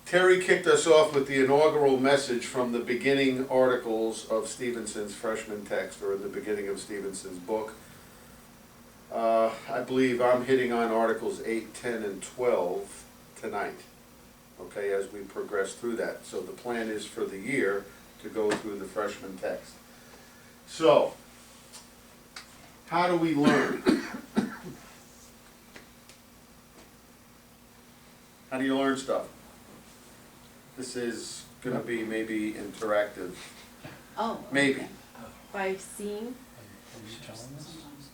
Terry kicked us off with the inaugural message from the beginning articles of Stevenson's freshman text, or the beginning of Stevenson's book. I believe I'm hitting on articles 8, 10, and 12 tonight, okay, as we progress through that. So the plan is for the year to go through the freshman text. So, how do we learn? How do you learn stuff? This is gonna be maybe interactive. Oh. Maybe. Okay. By seeing?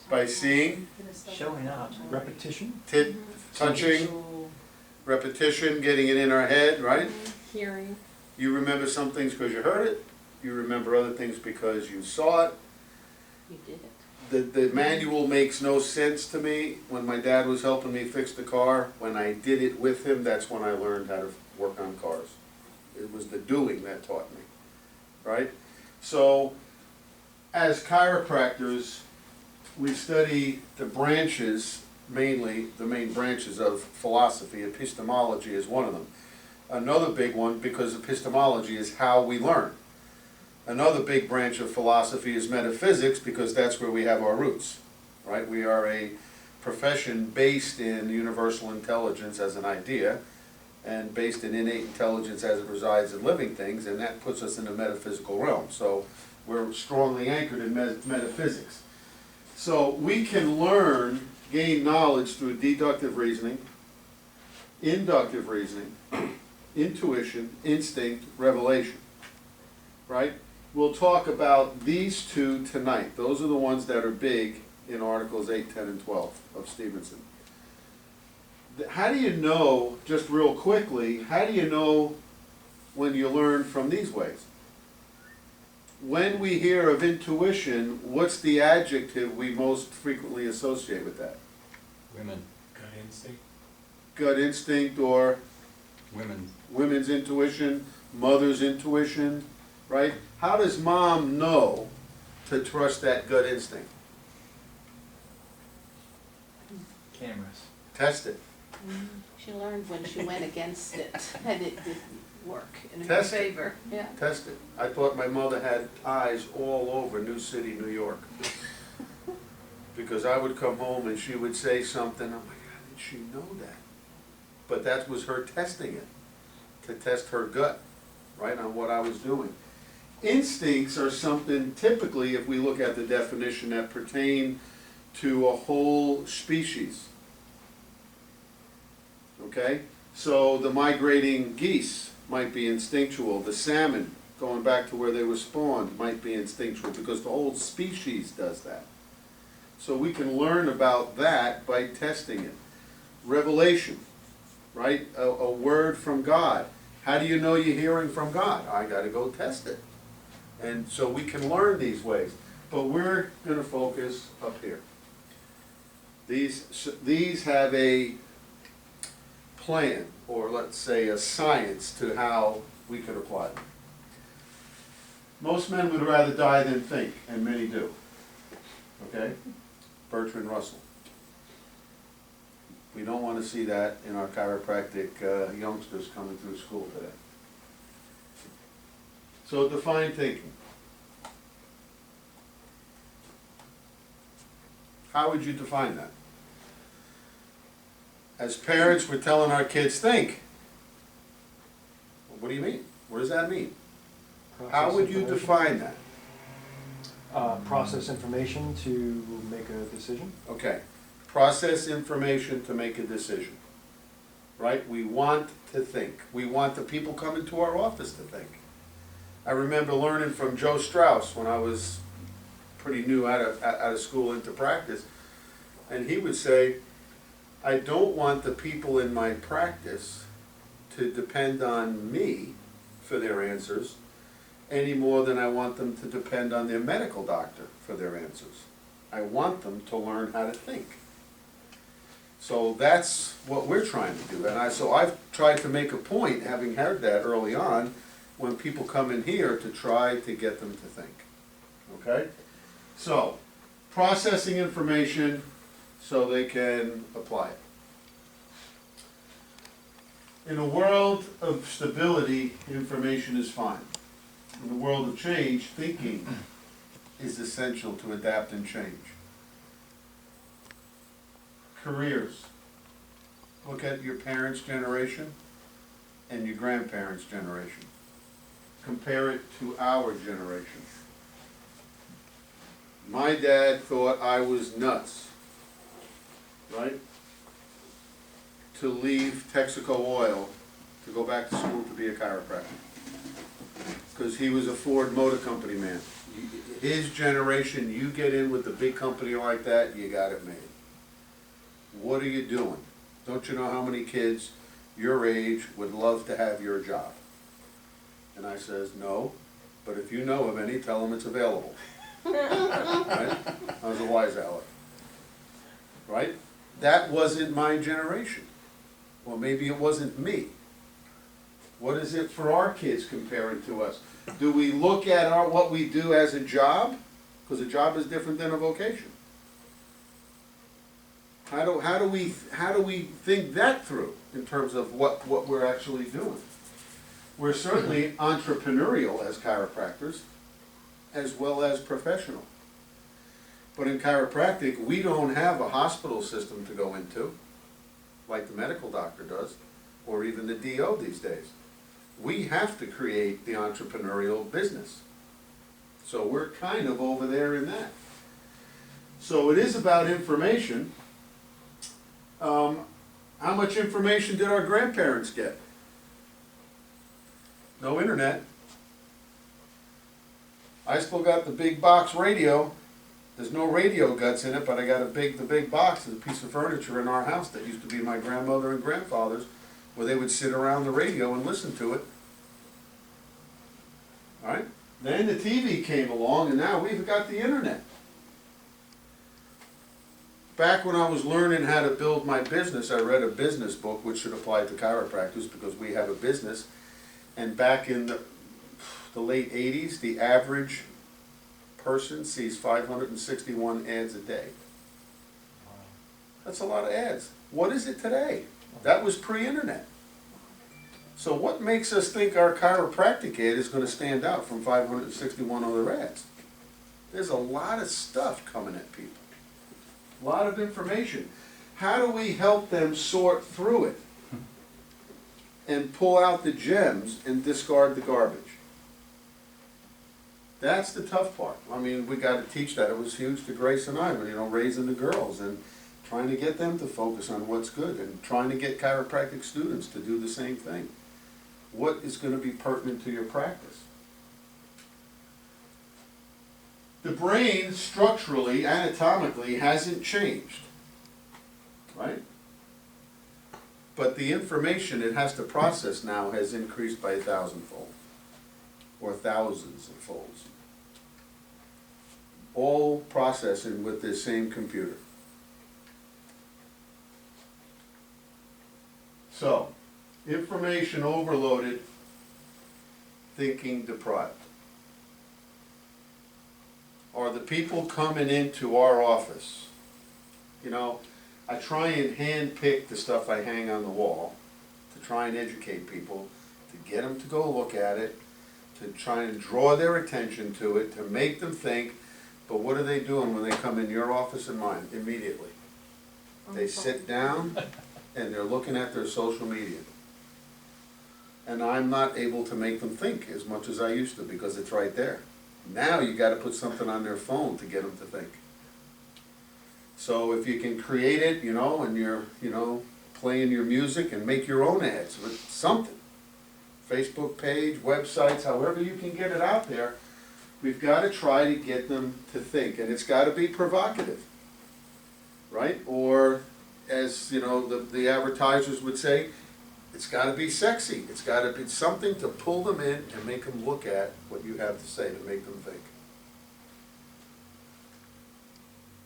By seeing, Showing up. Repetition? touching, repetition, getting it in our head, right? Hearing. You remember some things because you heard it, you remember other things because you saw it. You did it. The manual makes no sense to me. When my dad was helping me fix the car, when I did it with him, that's when I learned how to work on cars. It was the doing that taught me, right? So, as chiropractors, we study the branches, mainly the main branches of philosophy. Epistemology is one of them. Another big one, because epistemology is how we learn. Another big branch of philosophy is metaphysics, because that's where we have our roots, right? We are a profession based in universal intelligence as an idea, and based in innate intelligence as it resides in living things, and that puts us in the metaphysical realm. So we're strongly anchored in metaphysics. So we can learn, gain knowledge through deductive reasoning, inductive reasoning, intuition, instinct, revelation, right? We'll talk about these two tonight. Those are the ones that are big in Articles 8, 10, and 12 of Stevenson. How do you know, just real quickly, how do you know when you learn from these ways? When we hear of intuition, what's the adjective we most frequently associate with that? Women. Gut instinct. Gut instinct, or Women. women's intuition, mother's intuition, right? How does mom know to trust that gut instinct? Cameras. Test it. She learned when she went against it, and it didn't work in her Test it. favor. Yeah. Test it. I thought my mother had eyes all over New City, New York. Because I would come home and she would say something, I'm like, how did she know that? But that was her testing it, to test her gut, right, on what I was doing. Instincts are something, typically, if we look at the definition, that pertain to a whole species. Okay? So the migrating geese might be instinctual. The salmon, going back to where they were spawned, might be instinctual, because the whole species does that. So we can learn about that by testing it. Revelation, right? A word from God. How do you know you're hearing from God? I got to go test it. And so we can learn these ways. But we're going to focus up here. These have a plan, or let's say a science, to how we could apply them. Most men would rather die than think, and many do. Okay? Bertrand Russell. We don't want to see that in our chiropractic youngsters coming through school today. So define thinking. How would you define that? As parents, we're telling our kids, think. What do you mean? What does that mean? How would you define that? Process information to make a decision. Okay. Process information to make a decision. Right? We want to think. We want the people coming to our office to think. I remember learning from Joe Strauss when I was pretty new out of school into practice. And he would say, I don't want the people in my practice to depend on me for their answers any more than I want them to depend on their medical doctor for their answers. I want them to learn how to think. So that's what we're trying to do. And so I've tried to make a point, having heard that early on, when people come in here, to try to get them to think. Okay? So, processing information so they can apply it. In a world of stability, information is fine. In a world of change, thinking is essential to adapt and change. Careers. Look at your parents' generation and your grandparents' generation. Compare it to our generation. My dad thought I was nuts, right? To leave Texaco Oil to go back to school to be a chiropractor. Because he was a Ford Motor Company man. His generation, you get in with a big company like that, you got it made. What are you doing? Don't you know how many kids your age would love to have your job? And I says, no, but if you know of any, tell them it's available. Right? I was a wise aleck. Right? That wasn't my generation. Well, maybe it wasn't me. What is it for our kids comparing to us? Do we look at what we do as a job? Because a job is different than a vocation. How do we think that through in terms of what we're actually doing? We're certainly entrepreneurial as chiropractors, as well as professional. But in chiropractic, we don't have a hospital system to go into, like the medical doctor does, or even the DO these days. We have to create the entrepreneurial business. So we're kind of over there in that. So it is about information. How much information did our grandparents get? No internet. I still got the big box radio. There's no radio guts in it, but I got the big box, and a piece of furniture in our house that used to be my grandmother and grandfather's, where they would sit around the radio and listen to it. All right? Then the TV came along, and now we've got the internet. Back when I was learning how to build my business, I read a business book, which should apply to chiropractors because we have a business. And back in the late 80s, the average person sees 561 ads a day. That's a lot of ads. What is it today? That was pre-internet. So what makes us think our chiropractic ad is going to stand out from 561 other ads? There's a lot of stuff coming at people. A lot of information. How do we help them sort through it and pull out the gems and discard the garbage? That's the tough part. I mean, we got to teach that. It was huge to Grace and I, raising the girls and trying to get them to focus on what's good and trying to get chiropractic students to do the same thing. What is going to be pertinent to your practice? The brain structurally, anatomically, hasn't changed, right? But the information it has to process now has increased by 1,000-fold, or thousands of folds. All processing with this same computer. So, information overloaded, thinking deprived. Are the people coming into our office? I try and hand pick the stuff I hang on the wall to try and educate people, to get them to go look at it, to try and draw their attention to it, to make them think. But what are they doing when they come in your office and mine? Immediately. They sit down and they're looking at their social media. And I'm not able to make them think as much as I used to because it's right there. Now you got to put something on their phone to get them to think. So if you can create it, and you're, playing your music and make your own ads with something. Facebook page, websites, however you can get it out there, we've got to try to get them to think. And it's got to be provocative, right? Or as, the advertisers would say, it's got to be sexy. It's got to be something to pull them in and make them look at what you have to say to make them think.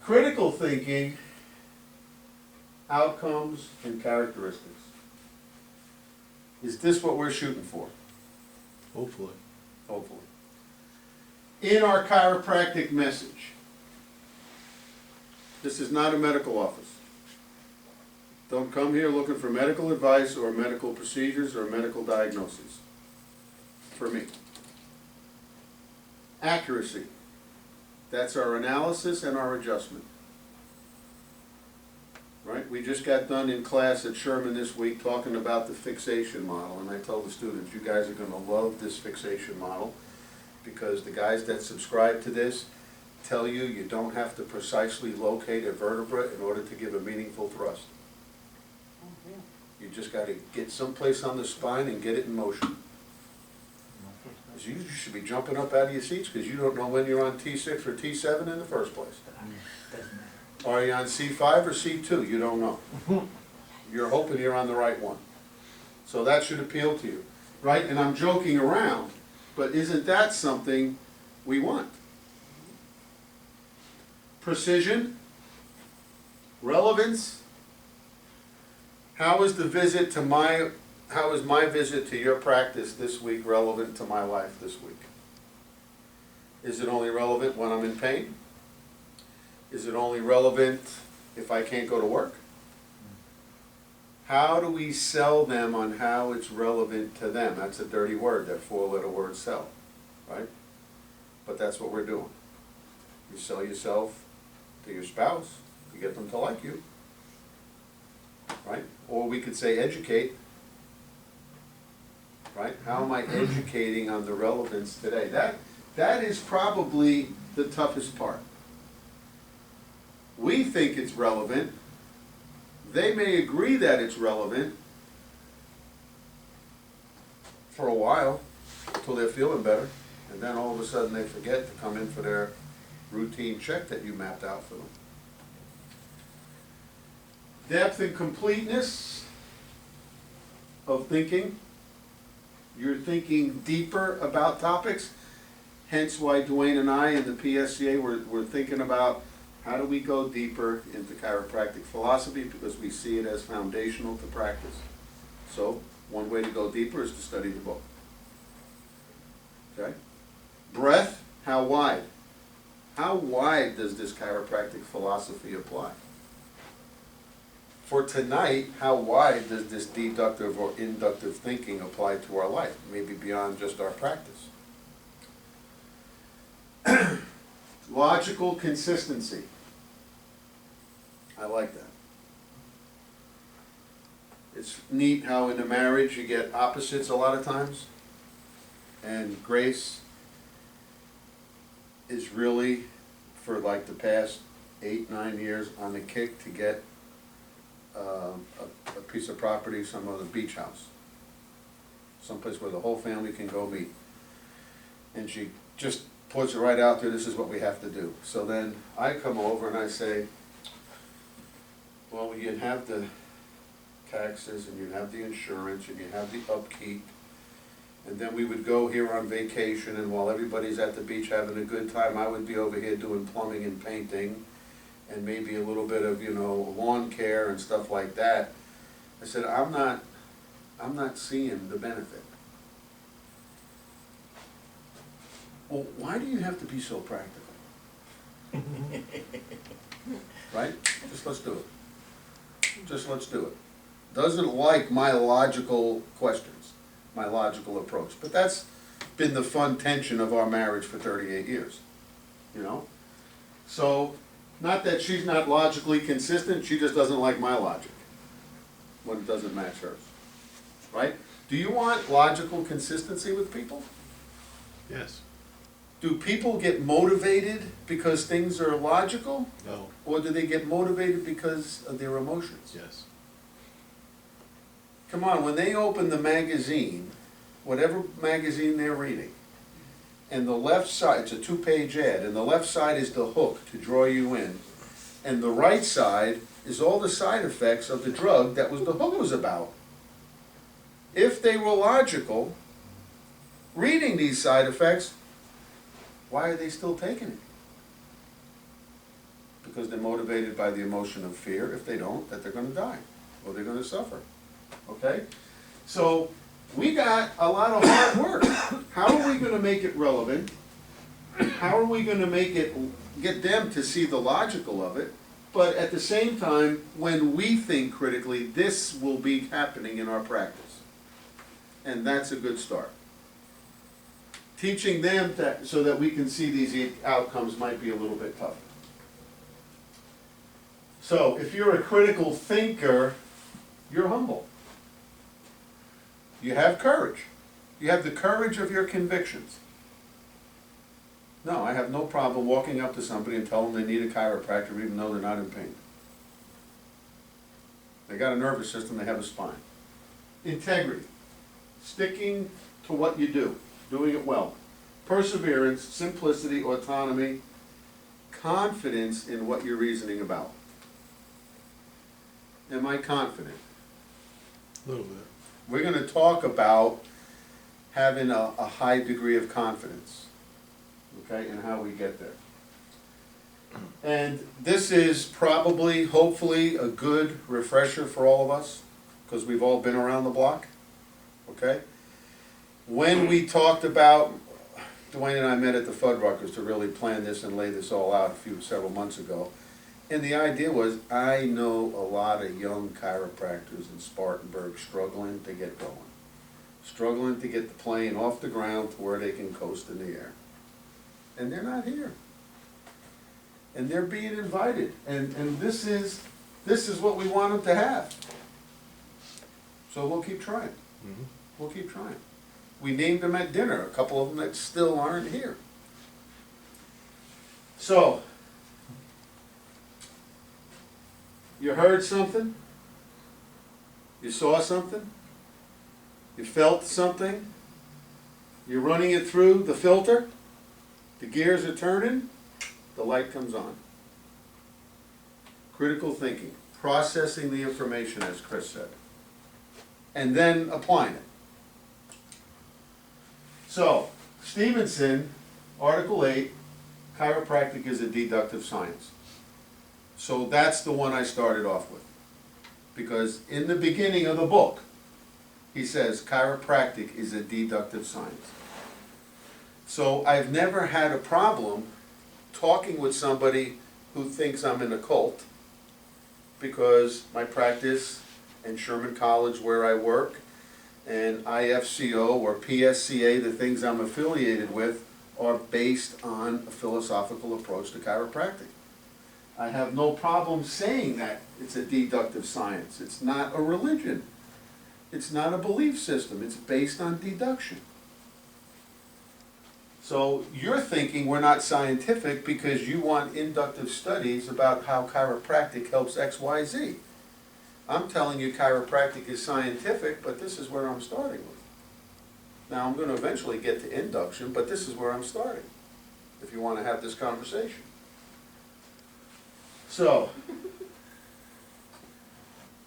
Critical thinking, outcomes, and characteristics. Is this what we're shooting for? Hopefully. Hopefully. In our chiropractic message, this is not a medical office. Don't come here looking for medical advice or medical procedures or medical diagnoses. For me. Accuracy. That's our analysis and our adjustment. Right? We just got done in class at Sherman this week talking about the fixation model, and I told the students, you guys are gonna love this fixation model, because the guys that subscribe to this tell you you don't have to precisely locate a vertebra in order to give a meaningful thrust. Oh, really? You just gotta get someplace on the spine and get it in motion. 'Cause you should be jumping up out of your seats because you don't know when you're on T6 or T7 in the first place. Doesn't matter. Are you on C5 or C2? You don't know. You're hoping you're on the right one. So that should appeal to you, right? And I'm joking around, but isn't that something we want? Precision, relevance. How is my visit to your practice this week relevant to my life this week? Is it only relevant when I'm in pain? Is it only relevant if I can't go to work? How do we sell them on how it's relevant to them? That's a dirty word, that four-letter word, sell, right? But that's what we're doing. You sell yourself to your spouse, you get them to like you, right? Or we could say educate, right? How am I educating on the relevance today? That is probably the toughest part. We think it's relevant. They may agree that it's relevant for a while, until they're feeling better, and then all of a sudden they forget to come in for their routine check that you mapped out for them. Depth and completeness of thinking. You're thinking deeper about topics, hence why Dwayne and I in the PSCA were thinking about how do we go deeper into chiropractic philosophy, because we see it as foundational to practice. So, one way to go deeper is to study the book. Okay? Breadth, how wide? How wide does this chiropractic philosophy apply? For tonight, how wide does this deductive or inductive thinking apply to our life? Maybe beyond just our practice. Logical consistency. I like that. It's neat how in a marriage you get opposites a lot of times. And Grace is really, for like the past 8-9 years, on the kick to get a piece of property, some other beach house. Someplace where the whole family can go meet. And she just puts it right out there, this is what we have to do. So then I come over and I say, well, you'd have the taxes, and you'd have the insurance, and you'd have the upkeep, and then we would go here on vacation, and while everybody's at the beach having a good time, I would be over here doing plumbing and painting, and maybe a little bit of, lawn care and stuff like that. I said, I'm not seeing the benefit. Well, why do you have to be so practical? Right? Just let's do it. Just let's do it. Doesn't like my logical questions, my logical approach. But that's been the fun tension of our marriage for 38 years. So, not that she's not logically consistent, she just doesn't like my logic when it doesn't match hers. Right? Do you want logical consistency with people? Yes. Do people get motivated because things are logical? No. Or do they get motivated because of their emotions? Yes. Come on, when they open the magazine, whatever magazine they're reading, and the left side, it's a 2-page ad, and the left side is the hook to draw you in, and the right side is all the side effects of the drug that the hook was about. If they were logical, reading these side effects, why are they still taking it? Because they're motivated by the emotion of fear, if they don't, that they're going to die, or they're going to suffer. Okay? So, we got a lot of hard work. How are we going to make it relevant? How are we going to make it, get them to see the logical of it? But at the same time, when we think critically, this will be happening in our practice. And that's a good start. Teaching them that, so that we can see these outcomes might be a little bit tougher. So, if you're a critical thinker, you're humble. You have courage. You have the courage of your convictions. No, I have no problem walking up to somebody and telling them they need a chiropractor even though they're not in pain. They got a nervous system, they have a spine. Integrity. Sticking to what you do, doing it well. Perseverance, simplicity, autonomy, confidence in what you're reasoning about. Am I confident? A little bit. We're going to talk about having a high degree of confidence, okay, and how we get there. And this is probably, hopefully, a good refresher for all of us, because we've all been around the block, okay? When we talked about, Dwayne and I met at the Fuddruckers to really plan this and lay this all out several months ago. And the idea was, I know a lot of young chiropractors in Spartanburg struggling to get going. Struggling to get the plane off the ground to where they can coast in the air. And they're not here. And they're being invited. And this is what we want them to have. So we'll keep trying. Mm-hmm. We'll keep trying. We named them at dinner, a couple of them that still aren't here. So, you heard something? You saw something? You felt something? You're running it through the filter? The gears are turning? The light comes on. Critical thinking, processing the information, as Chris said, and then applying it. So, Stevenson, Article 8, chiropractic is a deductive science. So that's the one I started off with. Because in the beginning of the book, he says chiropractic is a deductive science. So I've never had a problem talking with somebody who thinks I'm in a cult, because my practice and Sherman College where I work and IFCO or PSCA, the things I'm affiliated with, are based on a philosophical approach to chiropractic. I have no problem saying that it's a deductive science. It's not a religion. It's not a belief system. It's based on deduction. So you're thinking we're not scientific because you want inductive studies about how chiropractic helps X, Y, Z. I'm telling you chiropractic is scientific, but this is where I'm starting with. Now I'm going to eventually get to induction, but this is where I'm starting, if you want to have this conversation. So,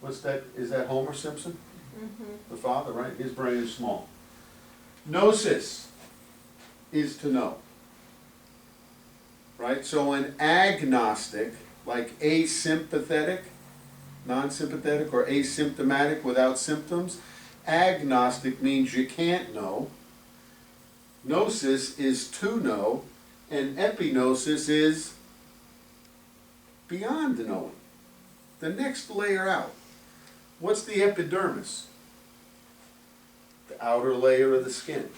what's that, is that Homer Simpson? Mm-hmm. The father, right? His brain is small. Gnosis is to know. Right? So an agnostic, like asympathetic, non-sympathetic, or asymptomatic without symptoms, agnostic means you can't know. Gnosis is to know, and epignosis is beyond knowing. The next layer out. What's the epidermis? The outer layer of the skin.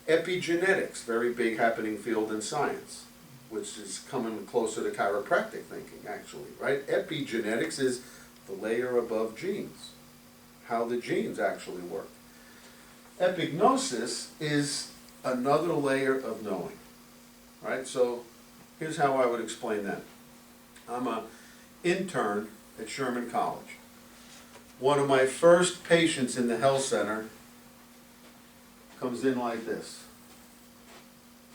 Epigenetics, very big happening field in science, which is coming closer to chiropractic thinking, actually, right? Epigenetics is the layer above genes, how the genes actually work. Epignosis is another layer of knowing, right? So here's how I would explain that. I'm an intern at Sherman College. One of my first patients in the health center comes in like this,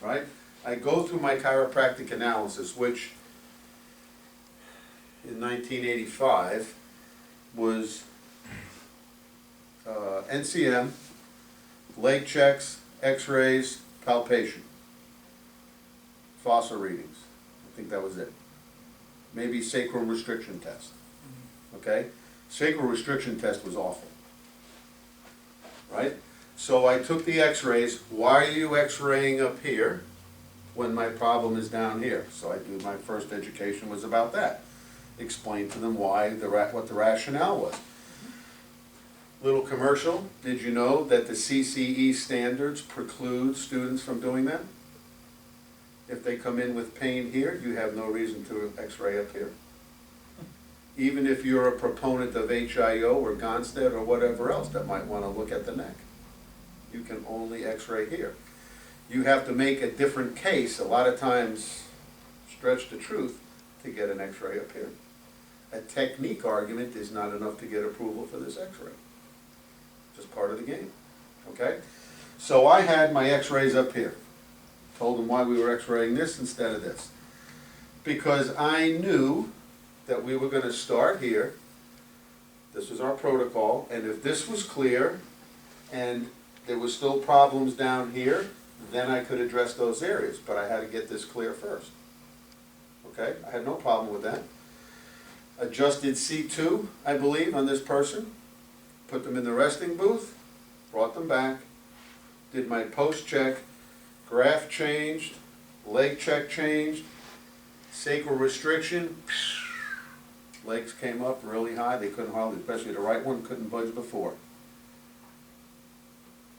right? I go through my chiropractic analysis, which in 1985 was NCM, leg checks, x-rays, palpation, fossa readings. I think that was it. Maybe sacral restriction test, okay? Sacral restriction test was awful, right? So I took the x-rays. Why are you x-raying up here when my problem is down here? So I do, my first education was about that. explained to them why, what the rationale was. Little commercial, did you know that the CCE standards preclude students from doing that? If they come in with pain here, you have no reason to x-ray up here. Even if you're a proponent of HIO or Gonstead or whatever else that might want to look at the neck, you can only x-ray here. You have to make a different case, a lot of times stretch the truth, to get an x-ray up here. A technique argument is not enough to get approval for this x-ray. Just part of the game, okay? So I had my x-rays up here. Told them why we were x-raying this instead of this. Because I knew that we were gonna start here. This was our protocol, and if this was clear and there was still problems down here, then I could address those areas, but I had to get this clear first. Okay, I had no problem with that. Adjusted C2, I believe, on this person. Put them in the resting booth, brought them back, did my post-check, graft changed, leg check changed, sacral restriction, legs came up really high, they couldn't hardly, especially the right one, couldn't budge before.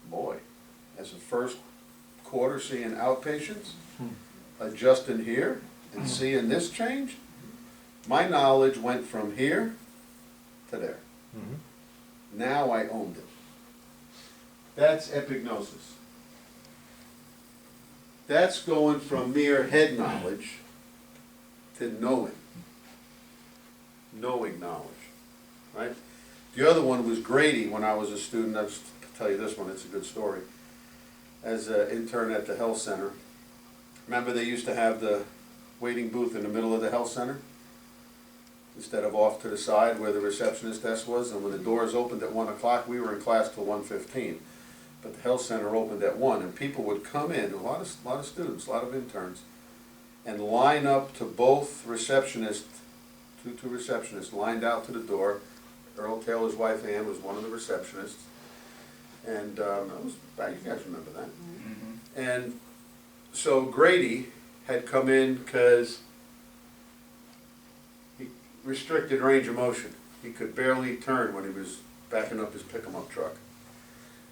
Boy, as a first quarter seeing outpatients, adjusting here and seeing this change, my knowledge went from here to there. Now I owned it. That's epignosis. That's going from mere head knowledge to knowing. Knowing knowledge, right? The other one was Grady when I was a student. I'll just tell you this one, it's a good story. As an intern at the health center, remember they used to have the waiting booth in the middle of the health center? Instead of off to the side where the receptionist desk was, and when the doors opened at 1 o'clock, we were in class till 1:15. But the health center opened at 1, and people would come in, a lot of students, a lot of interns, and line up to both receptionists, two receptionists lined out to the door. Earl Taylor's wife Ann was one of the receptionists, and that was, you guys remember that. And so Grady had come in because he restricted range of motion. He could barely turn when he was backing up his pick-em-up truck.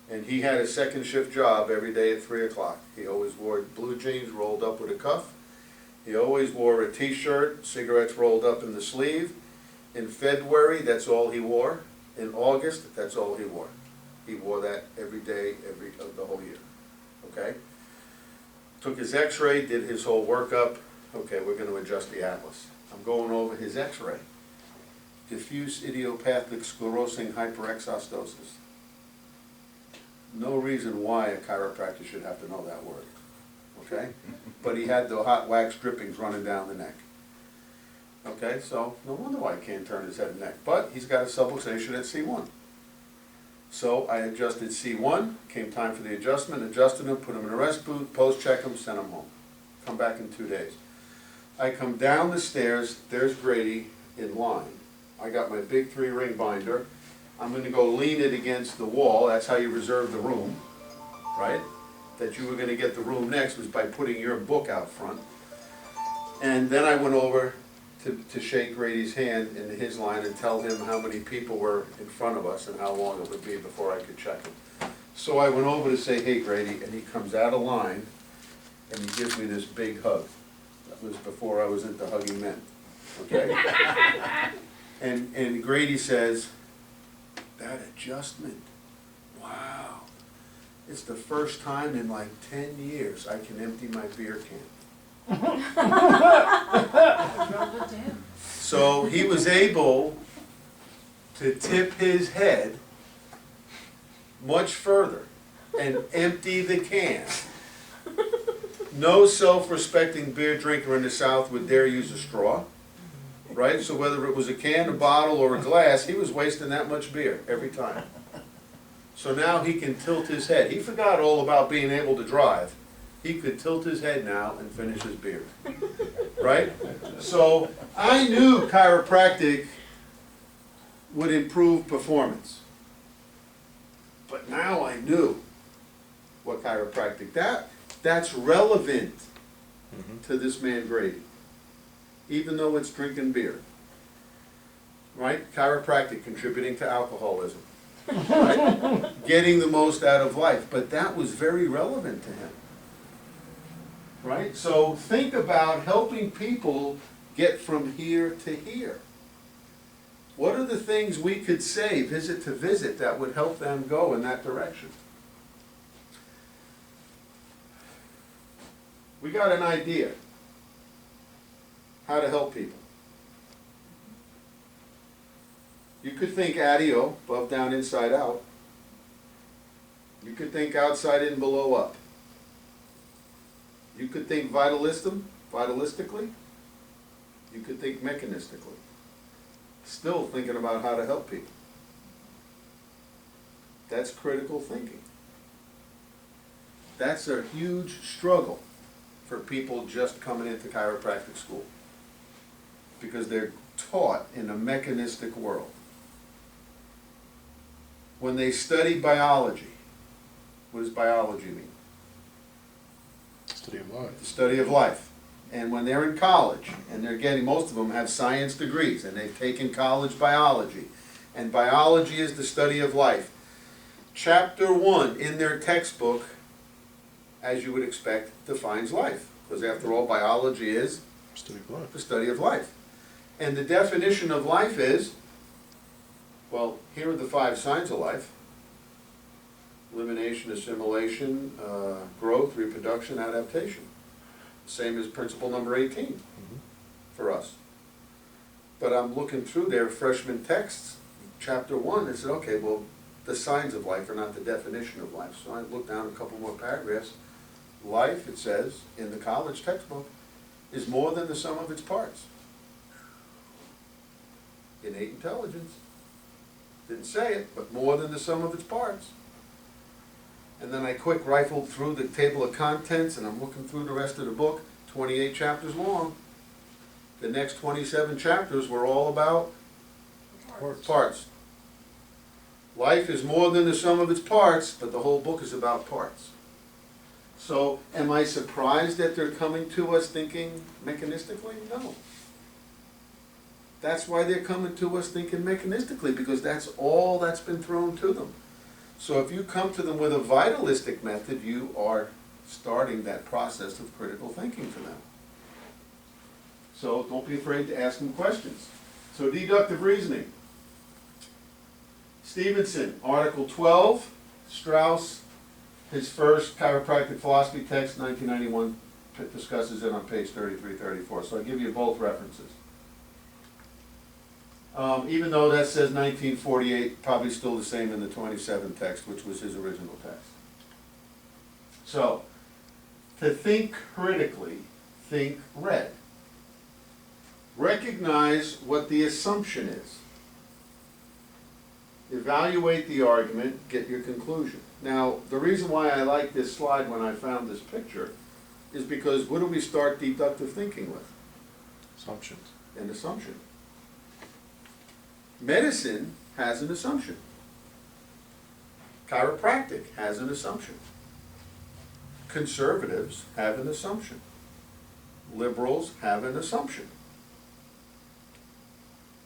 And he had a second shift job every day at 3 o'clock. He always wore blue jeans rolled up with a cuff. He always wore a t-shirt, cigarettes rolled up in the sleeve. In February, that's all he wore. In August, that's all he wore. He wore that every day, the whole year, okay? Took his x-ray, did his whole workup. Okay, we're gonna adjust the atlas. I'm going over his x-ray. Diffuse idiopathic sclerosing hyperexostosis. No reason why a chiropractor should have to know that word, okay? But he had the hot wax drippings running down the neck. Okay, so no wonder why he can't turn his head and neck. But he's got a subluxation at C1. So I adjusted C1, came time for the adjustment, adjusted him, put him in a rest booth, post-check him, sent him home. Come back in 2 days. I come down the stairs, there's Grady in line. I got my big 3-ring binder. I'm gonna go lean it against the wall. That's how you reserve the room, right? That you were gonna get the room next was by putting your book out front. And then I went over to shake Grady's hand in his line and tell him how many people were in front of us and how long it would be before I could check him. So I went over to say, hey Grady, and he comes out of line and he gives me this big hug. That was before I was into hugging men, okay? And Grady says, that adjustment, wow. It's the first time in like 10 years I can empty my beer can. So he was able to tip his head much further and empty the can. No self-respecting beer drinker in the South would dare use a straw, right? So whether it was a can, a bottle, or a glass, he was wasting that much beer every time. So now he can tilt his head. He forgot all about being able to drive. He could tilt his head now and finish his beer, right? So I knew chiropractic would improve performance. But now I knew what chiropractic, that's relevant to this man Grady, even though it's drinking beer. right? Chiropractic, contributing to alcoholism. Right? Getting the most out of life, but that was very relevant to him. Right? So think about helping people get from here to here. What are the things we could say, visit to visit, that would help them go in that direction? We got an idea how to help people. You could think ADIO, above, down, inside, out. You could think outside in, below, up. You could think vitalistically. You could think mechanistically. Still thinking about how to help people. That's critical thinking. That's a huge struggle for people just coming into chiropractic school, because they're taught in a mechanistic world. When they study biology, what does biology mean? Study of life. The study of life. And when they're in college, and they're getting, most of them have science degrees, and they've taken college biology, and biology is the study of life. Chapter 1 in their textbook, as you would expect, defines life, because after all, biology is Study of life. the study of life. And the definition of life is, well, here are the 5 signs of life: elimination, assimilation, growth, reproduction, adaptation. Same as principle number 18 for us. But I'm looking through their freshman texts, chapter 1, and said, okay, well, the signs of life are not the definition of life. So I looked down a couple more paragraphs. Life, it says, in the college textbook, is more than the sum of its parts. Innate intelligence. Didn't say it, but more than the sum of its parts. And then I quick rifled through the table of contents, and I'm looking through the rest of the book, 28 chapters long. The next 27 chapters were all about parts. Life is more than the sum of its parts, but the whole book is about parts. So, am I surprised that they're coming to us thinking mechanistically? No. That's why they're coming to us thinking mechanistically, because that's all that's been thrown to them. So if you come to them with a vitalistic method, you are starting that process of critical thinking for them. So don't be afraid to ask them questions. So deductive reasoning. Stevenson, Article 12, Strauss, his first chiropractic philosophy text, 1991, discusses it on page 33, 34. So I'll give you both references. Even though that says 1948, probably still the same in the 27 text, which was his original text. So, to think critically, think red. Recognize what the assumption is. Evaluate the argument, get your conclusion. Now, the reason why I like this slide when I found this picture is because what do we start deductive thinking with? Assumptions. An assumption. Medicine has an assumption. Chiropractic has an assumption. Conservatives have an assumption. Liberals have an assumption.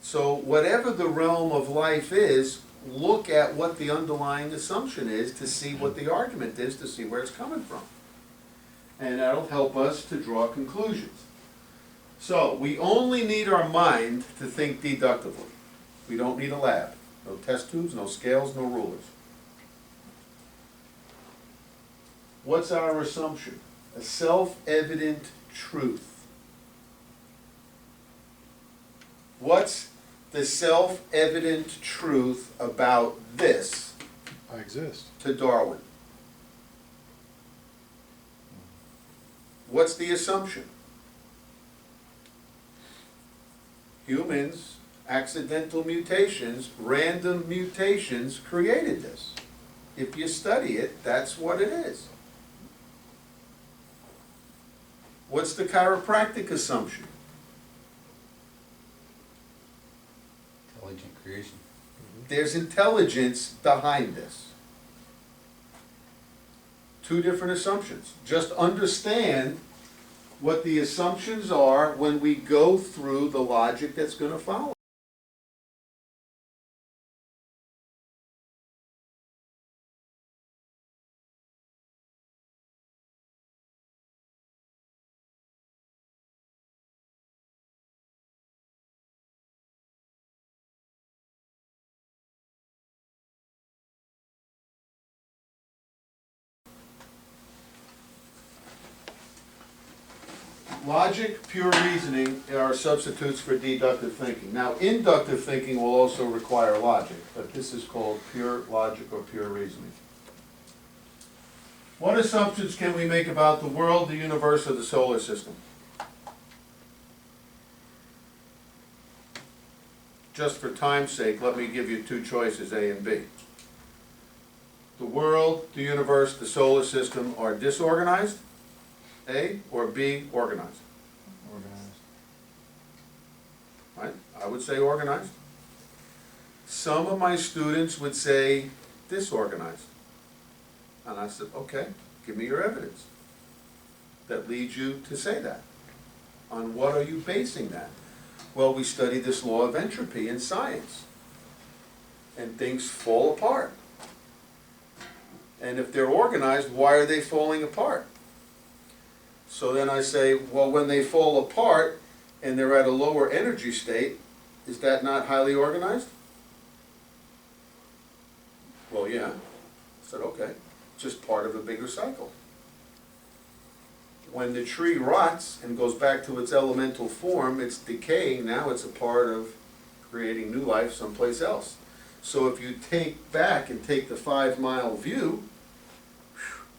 So whatever the realm of life is, look at what the underlying assumption is to see what the argument is, to see where it's coming from. And that'll help us to draw conclusions. So we only need our mind to think deductively. We don't need a lab. No test tubes, no scales, no rulers. What's our assumption? A self-evident truth. What's the self-evident truth about this I exist. to Darwin? What's the assumption? Humans, accidental mutations, random mutations created this. If you study it, that's what it is. What's the chiropractic assumption? Intelligent creation. There's intelligence behind this. Two different assumptions. Just understand what the assumptions are when we go through the logic that's going to follow. Logic, pure reasoning are substitutes for deductive thinking. Now, inductive thinking will also require logic, but this is called pure logic or pure reasoning. What assumptions can we make about the world, the universe, or the solar system? Just for time's sake, let me give you two choices, A and B. The world, the universe, the solar system are disorganized, A, or B, organized. Organized. Right? I would say organized. Some of my students would say disorganized. And I said, okay, give me your evidence that leads you to say that. On what are you basing that? Well, we study this law of entropy in science. And things fall apart. And if they're organized, why are they falling apart? So then I say, well, when they fall apart and they're at a lower energy state, is that not highly organized? Well, yeah. I said, okay, just part of a bigger cycle. When the tree rots and goes back to its elemental form, it's decaying, now it's a part of creating new life someplace else. So if you take back and take the 5-mile view,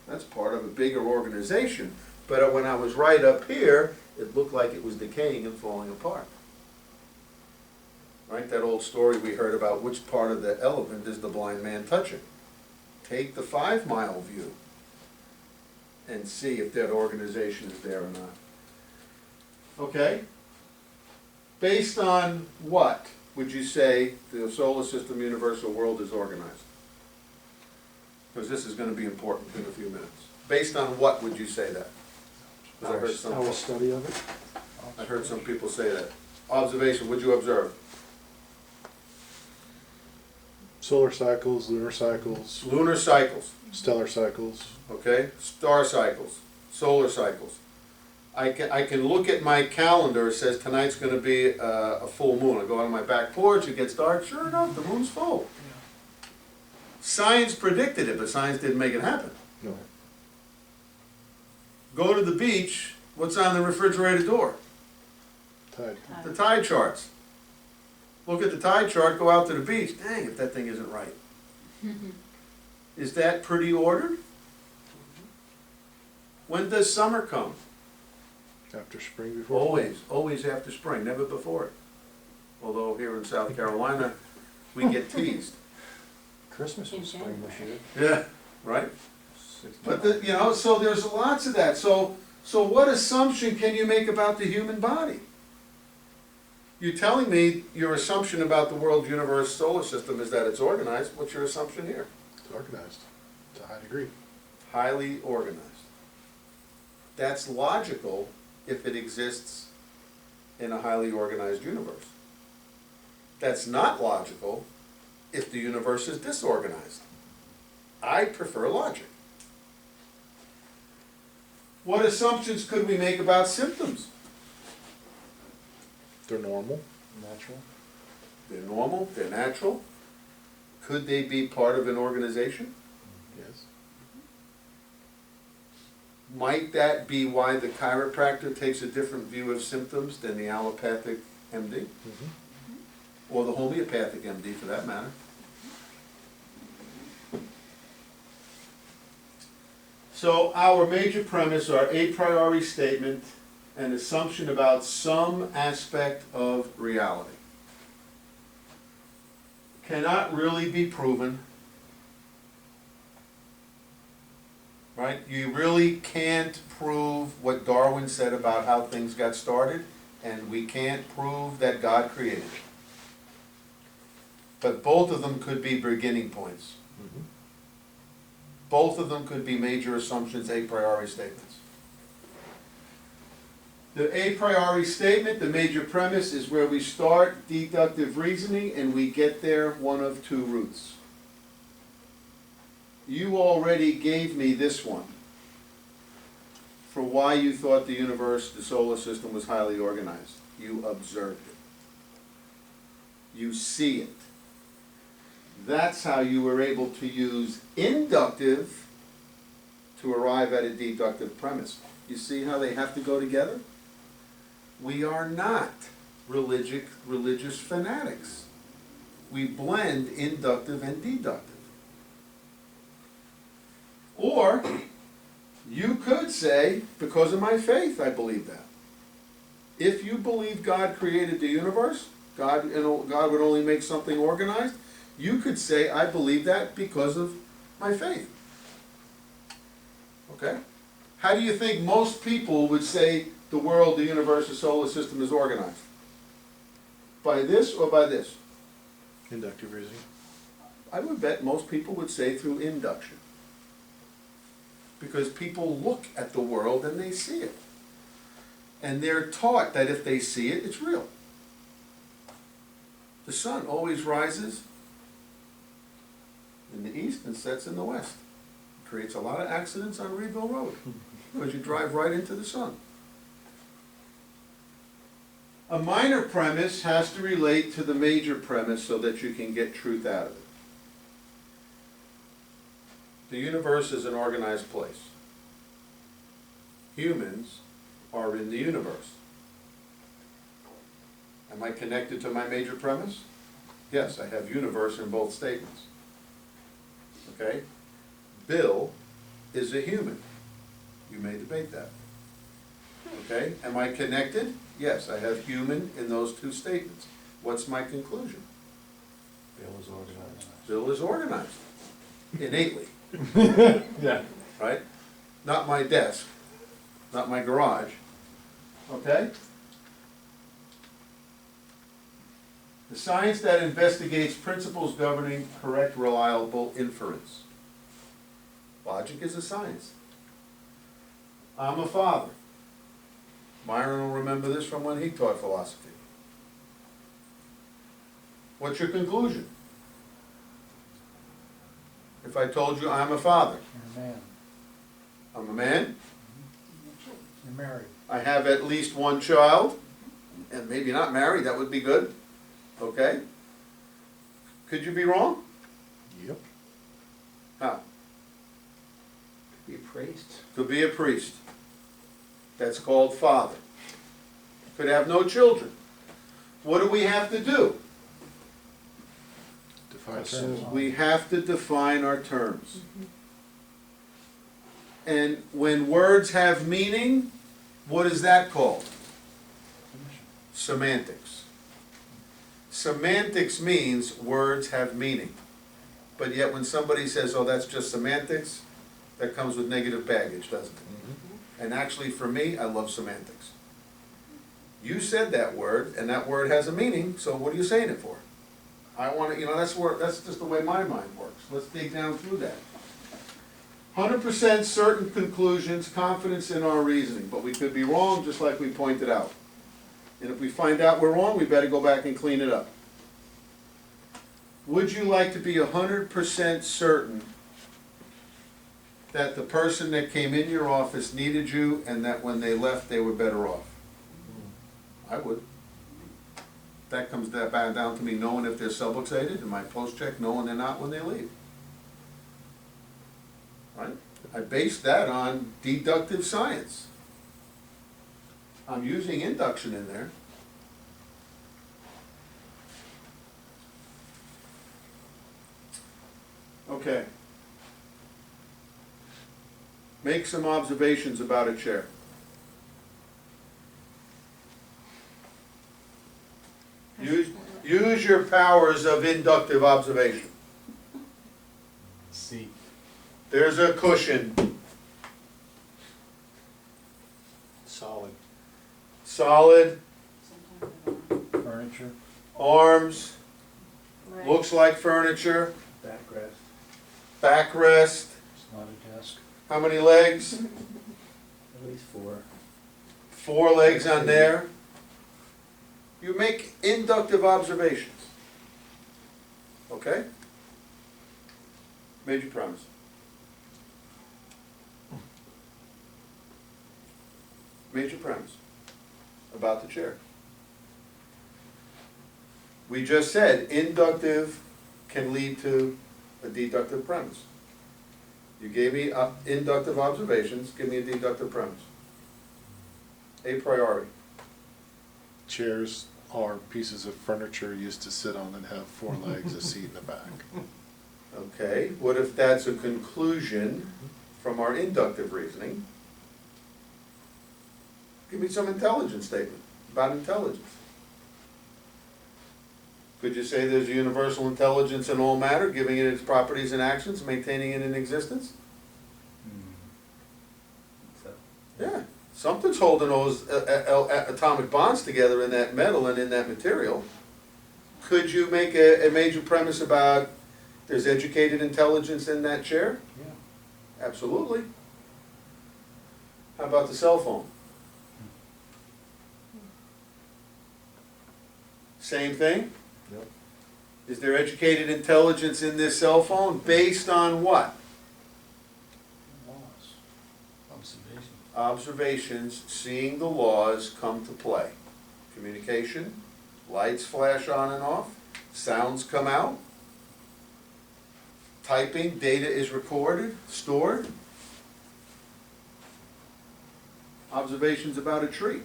that's part of a bigger organization. But when I was right up here, it looked like it was decaying and falling apart. Right, that old story we heard about which part of the elephant is the blind man touching. Take the 5-mile view and see if that organization is there or not. Okay? Based on what would you say the solar system, universal world is organized? Because this is going to be important in a few minutes. Based on what would you say that? Because I heard some. Our study of it. I heard some people say that. Observation, what'd you observe? Solar cycles, lunar cycles, Lunar cycles, stellar cycles. okay? Star cycles, solar cycles. I can look at my calendar, it says tonight's gonna be a full moon. I go out on my back porch, it gets dark, sure enough, the moon's full. Science predicted it, but science didn't make it happen. No. Go to the beach, what's on the refrigerator door? Tide. The tide charts. Look at the tide chart, go out to the beach, dang, if that thing isn't right. Is that pretty ordered? When does summer come? After spring, before. Always, always after spring, never before it. Although here in South Carolina, we get teased. Christmas In was spring this year. Yeah, right? But, you know, so there's lots of that. So what assumption can you make about the human body? You're telling me your assumption about the world, universe, solar system is that it's organized. What's your assumption here? It's organized to a high degree. Highly organized. That's logical if it exists in a highly organized universe. That's not logical if the universe is disorganized. I prefer logic. What assumptions could we make about symptoms? They're normal. Natural. They're normal, they're natural. Could they be part of an organization? Yes. Might that be why the chiropractor takes a different view of symptoms than the allopathic MD? Mm-hmm. Or the homeopathic MD for that matter? So our major premise are a priori statement, an assumption about some aspect of reality. Cannot really be proven. Right? You really can't prove what Darwin said about how things got started, and we can't prove that God created it. But both of them could be beginning points. Mm-hmm. Both of them could be major assumptions, a priori statements. The a priori statement, the major premise, is where we start deductive reasoning and we get there one of two routes. You already gave me this one for why you thought the universe, the solar system was highly organized. You observed it. You see it. That's how you were able to use inductive to arrive at a deductive premise. You see how they have to go together? We are not religious fanatics. We blend inductive and deductive. Or, you could say, because of my faith, I believe that. If you believe God created the universe, God would only make something organized, you could say, I believe that because of my faith. Okay? How do you think most people would say the world, the universe, the solar system is organized? By this or by this? Inductive reasoning. I would bet most people would say through induction. Because people look at the world and they see it. And they're taught that if they see it, it's real. The sun always rises in the east and sets in the west. It creates a lot of accidents on Reedville Road because you drive right into the sun. A minor premise has to relate to the major premise so that you can get truth out of it. The universe is an organized place. Humans are in the universe. Am I connected to my major premise? Yes, I have universe in both statements. Okay? Bill is a human. You may debate that. Okay? Am I connected? Yes, I have human in those two statements. What's my conclusion? Bill is organized. Bill is organized. Innately. Yeah. Right? Not my desk, not my garage. Okay? The science that investigates principles governing correct, reliable inference. Logic is a science. I'm a father. Myron will remember this from when he taught philosophy. What's your conclusion? If I told you I'm a father, You're a man. I'm a man, You're married. I have at least one child, and maybe not married, that would be good. Okay? Could you be wrong? Yep. How? Be a priest. Could be a priest. That's called father. Could have no children. What do we have to do? Define Assume. terms. We have to define our terms. And when words have meaning, what is that called? Semantics. Semantics means words have meaning. But yet when somebody says, oh, that's just semantics, that comes with negative baggage, doesn't it? And actually, for me, I love semantics. You said that word, and that word has a meaning, so what are you saying it for? I want to, that's just the way my mind works. Let's dig down through that. 100% certain conclusions, confidence in our reasoning, but we could be wrong, just like we pointed out. And if we find out we're wrong, we better go back and clean it up. Would you like to be 100% certain that the person that came in your office needed you and that when they left they were better off? I would. That comes back down to me knowing if they're subluxated and my post-check knowing they're not when they leave. Right? I base that on deductive science. I'm using induction in there. Okay. Make some observations about a chair. Use your powers of inductive observation. Seat. There's a cushion. Solid. Solid, Sometimes I don't know. Furniture. arms, Right. looks like furniture, Backrest. backrest. It's not a desk. How many legs? At least 4. 4 legs on there. You make inductive observations. Okay? Major premise. Major premise about the chair. We just said inductive can lead to a deductive premise. You gave me inductive observations, give me a deductive premise. A priori. chairs are pieces of furniture used to sit on and have four legs, a seat in the back. Okay, what if that's a conclusion from our inductive reasoning? Give me some intelligence statement about intelligence. Could you say there's a universal intelligence in all matter, giving it its properties and actions, maintaining it in existence? So, Yeah, something's holding those atomic bonds together in that metal and in that material. Could you make a major premise about there's educated intelligence in that chair? Yeah. Absolutely. How about the cell phone? Same thing? yep. Is there educated intelligence in this cell phone based on what? Laws. Observation. Observations, seeing the laws come to play. Communication, lights flash on and off, sounds come out, typing, data is recorded, stored. Observations about a tree.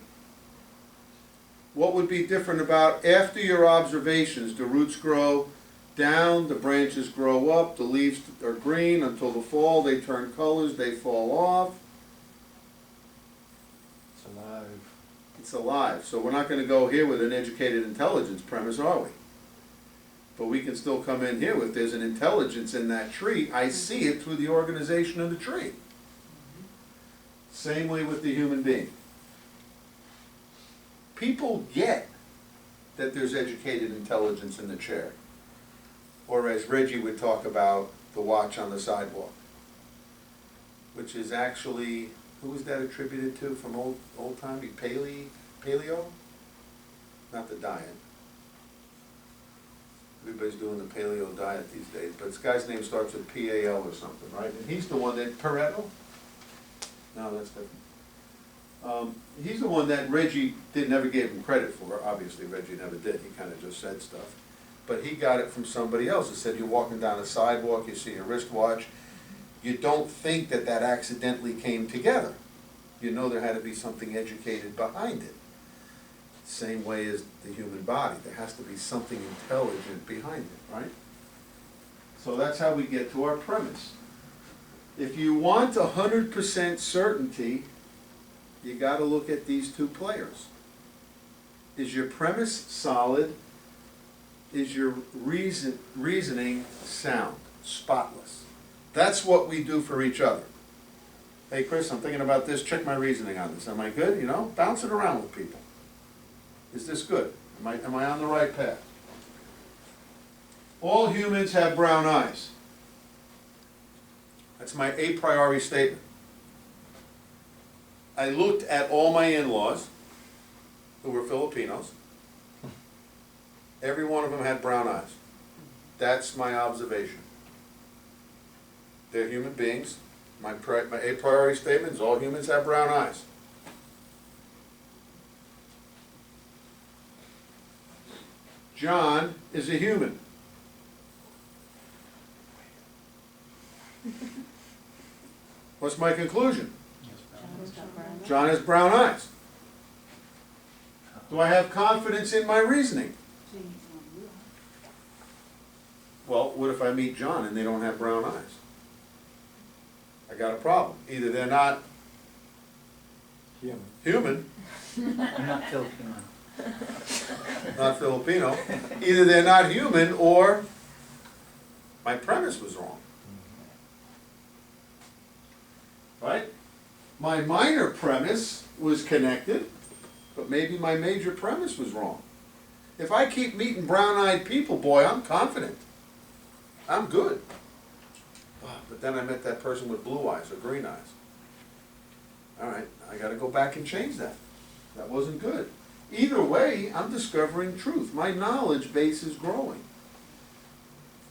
What would be different about after your observations? The roots grow down, the branches grow up, the leaves are green until the fall, they turn colors, they fall off. It's alive. It's alive. So we're not going to go here with an educated intelligence premise, are we? But we can still come in here with there's an intelligence in that tree. I see it through the organization of the tree. Same way with the human being. People get that there's educated intelligence in the chair. Or as Reggie would talk about, the watch on the sidewalk. Which is actually, who is that attributed to from old time? Paleo? Not the diet. Everybody's doing the paleo diet these days, but this guy's name starts with P-A-L or something, right? And he's the one that, Pareto? No, that's different. He's the one that Reggie never gave him credit for. Obviously, Reggie never did. He kind of just said stuff. But he got it from somebody else. He said, you're walking down a sidewalk, you see a wristwatch. You don't think that that accidentally came together. You know there had to be something educated behind it. Same way as the human body. There has to be something intelligent behind it, right? So that's how we get to our premise. If you want 100% certainty, you got to look at these two players. Is your premise solid? Is your reasoning sound, spotless? That's what we do for each other. Hey Chris, I'm thinking about this, check my reasoning on this. Am I good? You know, bounce it around with people. Is this good? Am I on the right path? All humans have brown eyes. That's my a priori statement. I looked at all my in-laws, who were Filipinos. Every one of them had brown eyes. That's my observation. They're human beings. My a priori statement is all humans have brown eyes. John is a human. What's my conclusion? John has brown eyes. Do I have confidence in my reasoning? Well, what if I meet John and they don't have brown eyes? I got a problem. Either they're not human, Not Filipino. not Filipino, either they're not human or my premise was wrong. Right? My minor premise was connected, but maybe my major premise was wrong. If I keep meeting brown-eyed people, boy, I'm confident. I'm good. But then I met that person with blue eyes or green eyes. All right, I got to go back and change that. That wasn't good. Either way, I'm discovering truth. My knowledge base is growing.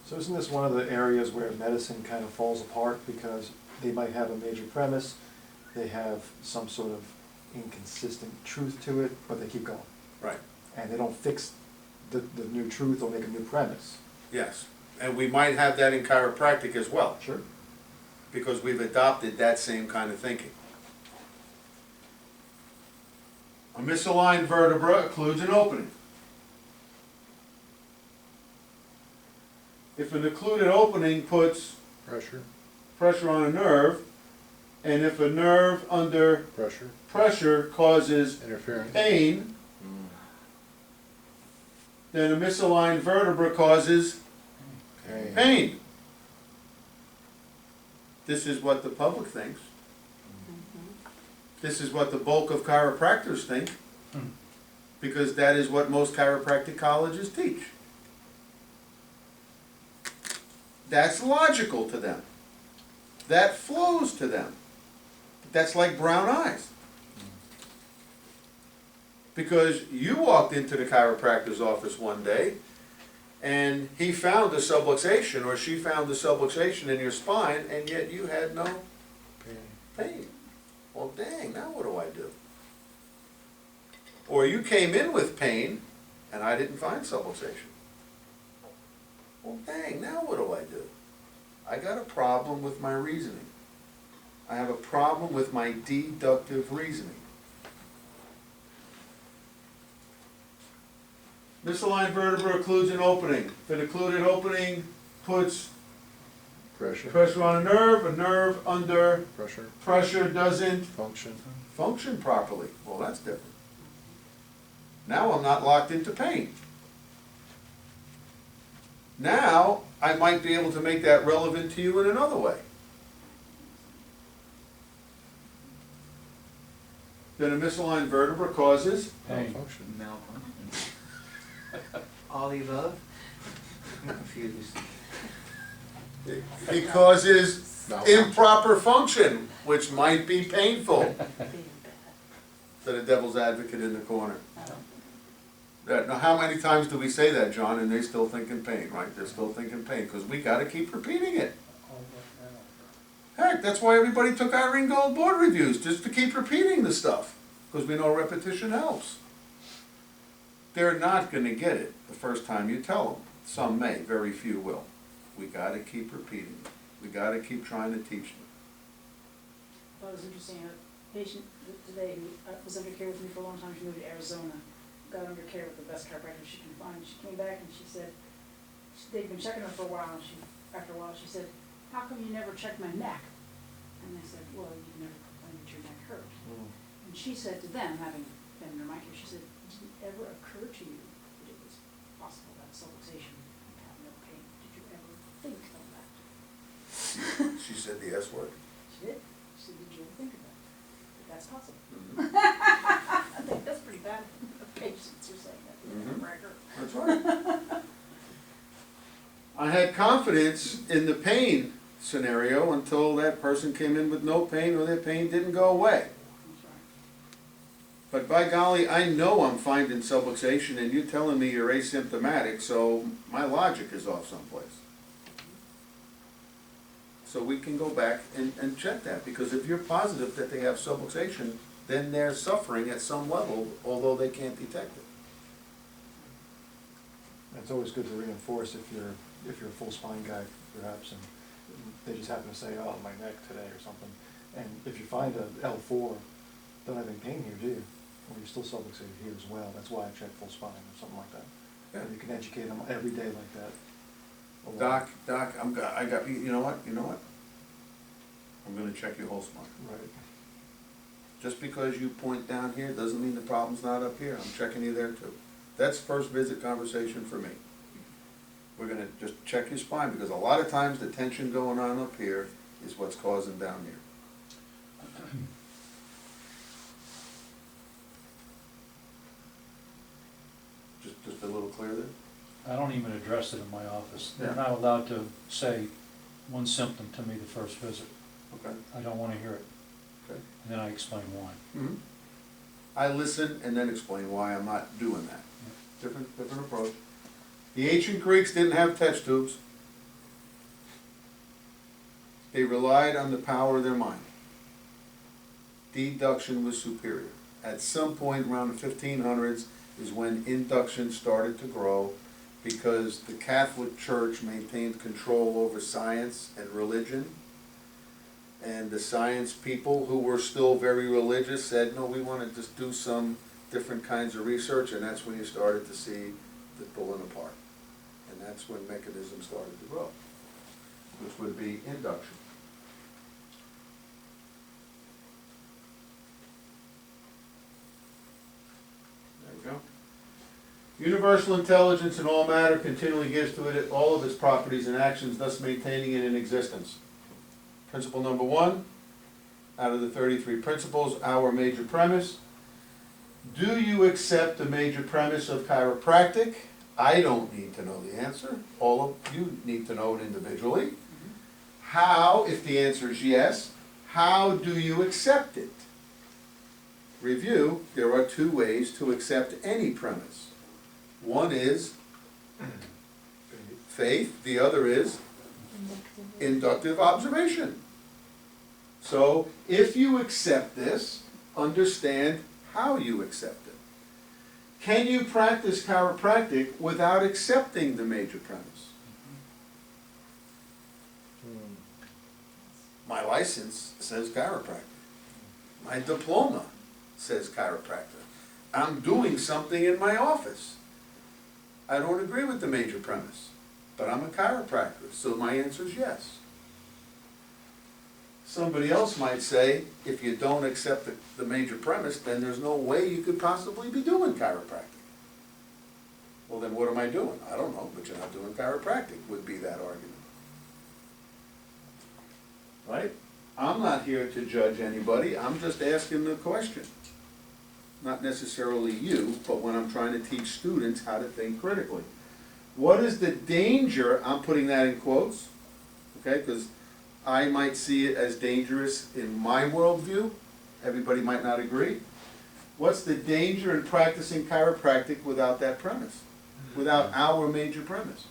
So isn't this one of the areas where medicine kind of falls apart because they might have a major premise, they have some sort of inconsistent truth to it, but they keep going. Right. And they don't fix the new truth or make a new premise. Yes. And we might have that in chiropractic as well, Sure. because we've adopted that same kind of thinking. A misaligned vertebra occludes an opening. If an occluded opening puts Pressure, pressure on a nerve, and if a nerve under pressure, pressure causes interference. pain, then a misaligned vertebra causes Pain. pain. This is what the public thinks. This is what the bulk of chiropractors think, because that is what most chiropractic colleges teach. That's logical to them. That flows to them. That's like brown eyes. Because you walked into the chiropractor's office one day and he found a subluxation, or she found a subluxation in your spine, and yet you had no Pain. pain. Well, dang, now what do I do? Or you came in with pain and I didn't find subluxation. Well, dang, now what do I do? I got a problem with my reasoning. I have a problem with my deductive reasoning. Misaligned vertebra occludes an opening. If an occluded opening puts Pressure, pressure on a nerve under pressure, pressure doesn't function. function properly. Well, that's different. Now I'm not locked into pain. Now I might be able to make that relevant to you in another way. Then a misaligned vertebra causes Pain. Malfunction. Malfunction. All the above? I'm confused. it causes Malfunction. improper function, which might be painful. To the devil's advocate in the corner. Now, how many times do we say that, John, and they still think in pain, right? They're still thinking pain, because we gotta keep repeating it. Heck, that's why everybody took Irene Gold board reviews, just to keep repeating the stuff, because we know repetition helps. They're not gonna get it the first time you tell them. Some may, very few will. We gotta keep repeating it. We gotta keep trying to teach them. I thought it was interesting, a patient today who was under care with me for a long time, she moved to Arizona, got under care with the best chiropractor she can find. She came back and she said, they'd been checking her for a while, and after a while, she said, "How come you never check my neck?" And they said, "Well, you never complained that your neck hurt." And she said to them, having been under my care, she said, "Did it ever occur to you that it was possible that subluxation would have no pain? Did you ever think of that?" She said the S word. She did. She said, "Did you ever think of that? That that's possible." Mhm. I think that's pretty bad. The patients are saying that. Mhm. Record. That's right. I had confidence in the pain scenario until that person came in with no pain or their pain didn't go away. That's right. But by golly, I know I'm finding subluxation and you're telling me you're asymptomatic, so my logic is off someplace. So we can go back and check that, because if you're positive that they have subluxation, then they're suffering at some level, although they can't detect it. It's always good to reinforce if you're a full spine guy, perhaps, and they just happen to say, "Oh, my neck today," or something. And if you find a L4, don't have any pain here, do you? Or you're still subluxated here as well. That's why I check full spine or something like that. Yeah. And you can educate them every day like that. Doc, you know what? I'm gonna check your whole spine. Right. Just because you point down here doesn't mean the problem's not up here. I'm checking you there too. That's first visit conversation for me. We're gonna just check your spine, because a lot of times the tension going on up here is what's causing down here. Just a little clear there? I don't even address it in my office. They're Yeah. not allowed to say one symptom to me the first visit. Okay. I don't want to hear it. Okay. And then I explain why. Mhm. I listen and then explain why I'm not doing that. Different approach. The ancient Greeks didn't have test tubes. They relied on the power of their mind. Deduction was superior. At some point around the 1500s is when induction started to grow, because the Catholic Church maintained control over science and religion. And the science people, who were still very religious, said, no, we want to just do some different kinds of research, and that's when you started to see the pulling apart. And that's when mechanisms started to grow, which would be induction. There you go. Universal intelligence in all matter continually gives to it all of its properties and actions, thus maintaining it in existence. Principle number 1, out of the 33 principles, our major premise. Do you accept the major premise of chiropractic? I don't need to know the answer. All of you need to know it individually. How, if the answer is yes, how do you accept it? Review, there are 2 ways to accept any premise. One is faith, the other is inductive observation. So, if you accept this, understand how you accept it. Can you practice chiropractic without accepting the major premise? My license says chiropractor. My diploma says chiropractor. I'm doing something in my office. I don't agree with the major premise, but I'm a chiropractor, so my answer is yes. Somebody else might say, if you don't accept the major premise, then there's no way you could possibly be doing chiropractic. Well, then what am I doing? I don't know, but you're not doing chiropractic, would be that argument. Right? I'm not here to judge anybody, I'm just asking the question. Not necessarily you, but when I'm trying to teach students how to think critically. What is the danger, I'm putting that in quotes, okay, because I might see it as dangerous in my worldview, everybody might not agree. What's the danger in practicing chiropractic without that premise? Without our major premise?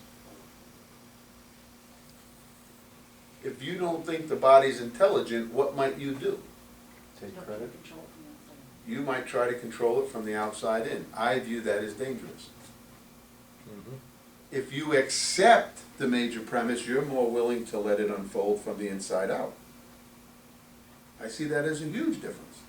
If you don't think the body's intelligent, what might you do? Take Don't credit. control it from the outside. You might try to control it from the outside in. I view that as dangerous. If you accept the major premise, you're more willing to let it unfold from the inside out. I see that as a huge difference.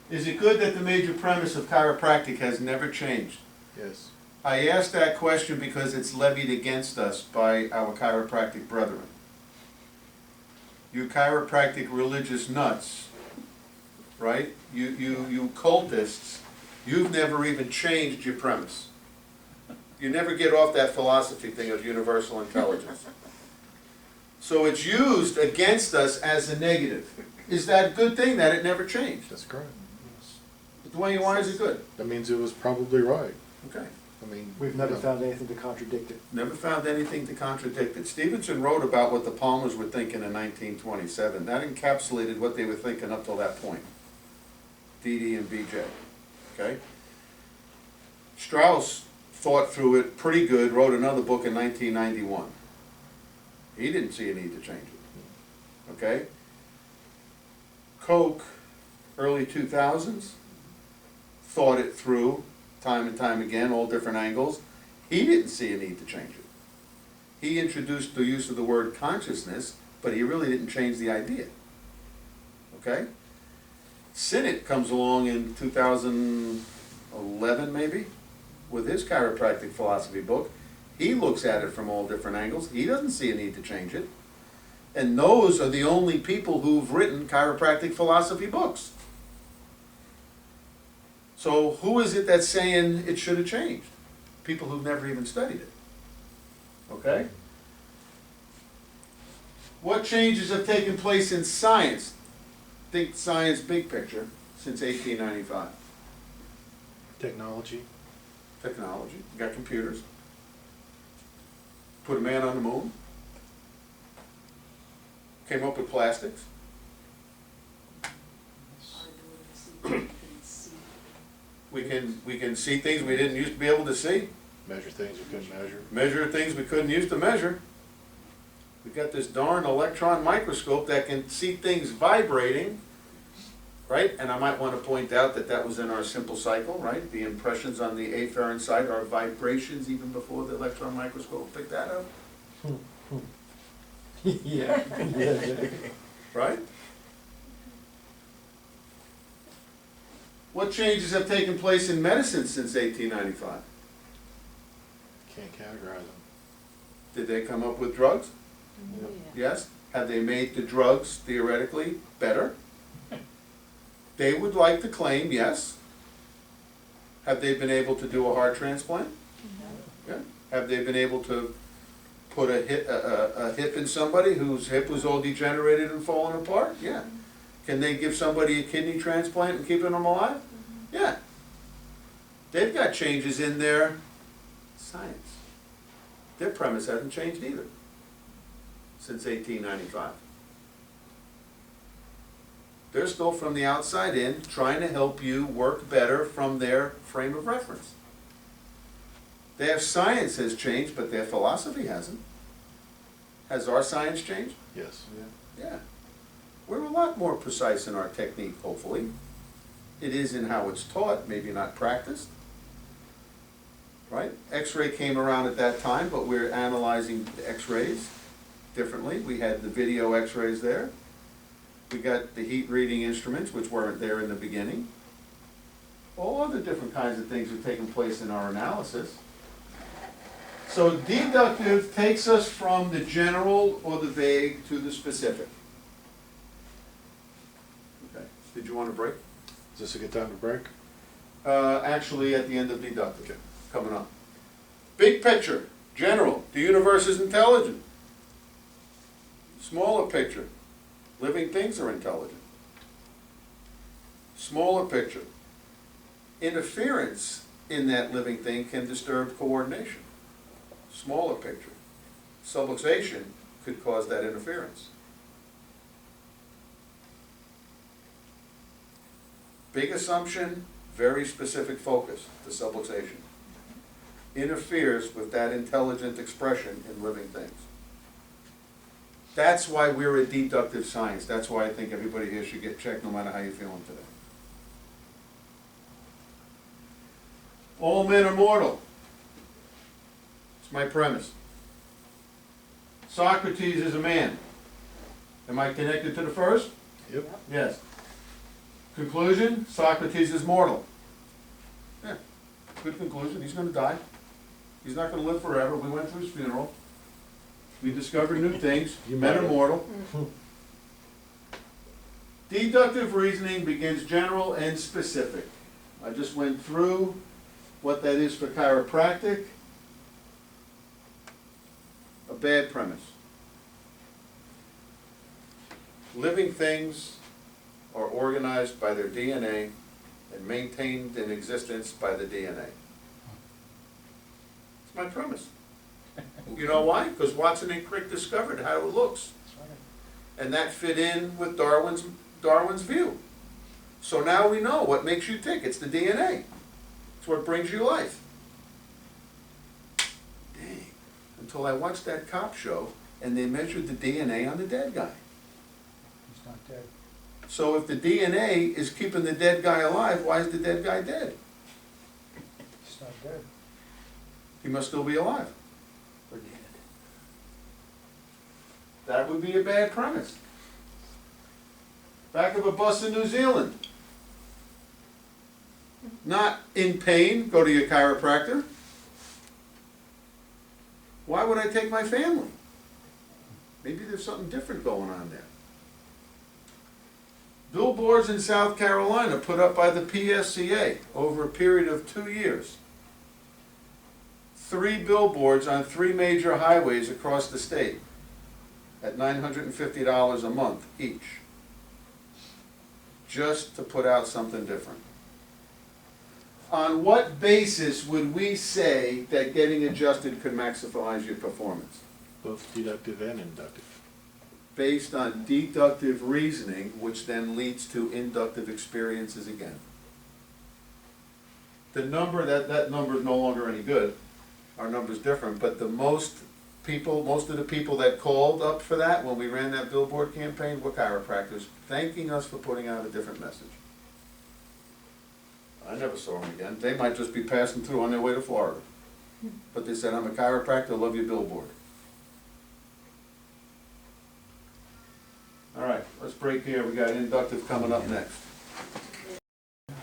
Is it good that the major premise of chiropractic has never changed? Yes. I ask that question because it's levied against us by our chiropractic brethren. You chiropractic religious nuts, right? You cultists, you've never even changed your premise. You never get off that philosophy thing of universal intelligence. So it's used against us as a negative. Is that a good thing that it never changed? That's correct. Dwayne, why is it good? That means it was probably right. Okay. I mean. We've never you know, found anything to contradict it. Never found anything to contradict it. Stevenson wrote about what the Palmers were thinking in 1927. That encapsulated what they were thinking up till that point. D.D. and B.J. Okay? Strauss thought through it pretty good, wrote another book in 1991. He didn't see a need to change it. Okay? Koch, early 2000s, thought it through time and time again, all different angles. He didn't see a need to change it. He introduced the use of the word consciousness, but he really didn't change the idea. Okay? Sinnott comes along in 2011 maybe, with his chiropractic philosophy book. He looks at it from all different angles. He doesn't see a need to change it. And those are the only people who've written chiropractic philosophy books. So who is it that's saying it should have changed? People who've never even studied it. Okay? What changes have taken place in science? Think science big picture since 1895. Technology. Technology. You got computers. Put a man on the moon. Came up with plastics. Our ability to see, we can see. We can see things we didn't used to be able to see. Measure things we couldn't measure. Measure things we couldn't use to measure. We got this darn electron microscope that can see things vibrating, right? And I might want to point out that that was in our simple cycle, right? The impressions on the afferent side are vibrations even before the electron microscope picked that up, Yeah, yeah. right? What changes have taken place in medicine since 1895? Can't categorize them. Did they come up with drugs? Yeah. Yes. Have they made the drugs theoretically better? They would like to claim yes. Have they been able to do a heart transplant? Yeah. Have they been able to put a hip in somebody whose hip was all degenerated and falling apart? Yeah. Can they give somebody a kidney transplant and keeping them alive? Yeah. They've got changes in their science. Their premise hasn't changed either since 1895. They're still from the outside in trying to help you work better from their frame of reference. Their science has changed, but their philosophy hasn't. Has our science changed? Yes. Yeah. We're a lot more precise in our technique, hopefully. It is in how it's taught, maybe not practiced. Right? X-ray came around at that time, but we're analyzing the X-rays differently. We had the video X-rays there. We got the heat reading instruments, which weren't there in the beginning. All other different kinds of things have taken place in our analysis. So deductive takes us from the general or the vague to the specific. Okay. Did you want a break? Is this a good time to break? Actually, at the end of deductive, coming up. Big picture, general, the universe is intelligent. Smaller picture, living things are intelligent. Smaller picture, interference in that living thing can disturb coordination. Smaller picture, subluxation could cause that interference. Big assumption, very specific focus, the subluxation. Interferes with that intelligent expression in living things. That's why we're a deductive science. That's why I think everybody here should get checked no matter how you're feeling today. All men are mortal. It's my premise. Socrates is a man. Am I connected to the first? Yep. Yes. Conclusion, Socrates is mortal. Yeah, good conclusion. He's going to die. He's not going to live forever. We went through his funeral. We discovered new things. Men are mortal. Deductive reasoning begins general and specific. I just went through what that is for chiropractic. A bad premise. Living things are organized by their DNA and maintained in existence by the DNA. It's my premise. You know why? Because Watson and Crick discovered how it looks. And that fit in with Darwin's view. So now we know what makes you tick. It's the DNA. It's what brings you life. Dang. Until I watched that cop show and they measured the DNA on the dead guy. He's not dead. So if the DNA is keeping the dead guy alive, why is the dead guy dead? He's not dead. He must still be alive. We're dead. That would be a bad premise. Back of a bus in New Zealand. Not in pain, go to your chiropractor. Why would I take my family? Maybe there's something different going on there. Billboards in South Carolina put up by the PSCA over a period of 2 years. 3 billboards on 3 major highways across the state at $950 a month each. Just to put out something different. On what basis would we say that getting adjusted could maximize your performance? Both deductive and inductive. Based on deductive reasoning, which then leads to inductive experiences again. The number, that number is no longer any good. Our number's different, but most of the people that called up for that when we ran that billboard campaign were chiropractors, thanking us for putting out a different message. I never saw them again. They might just be passing through on their way to Florida. But they said, I'm a chiropractor, love your billboard. All right, let's break here. We got inductive coming up next.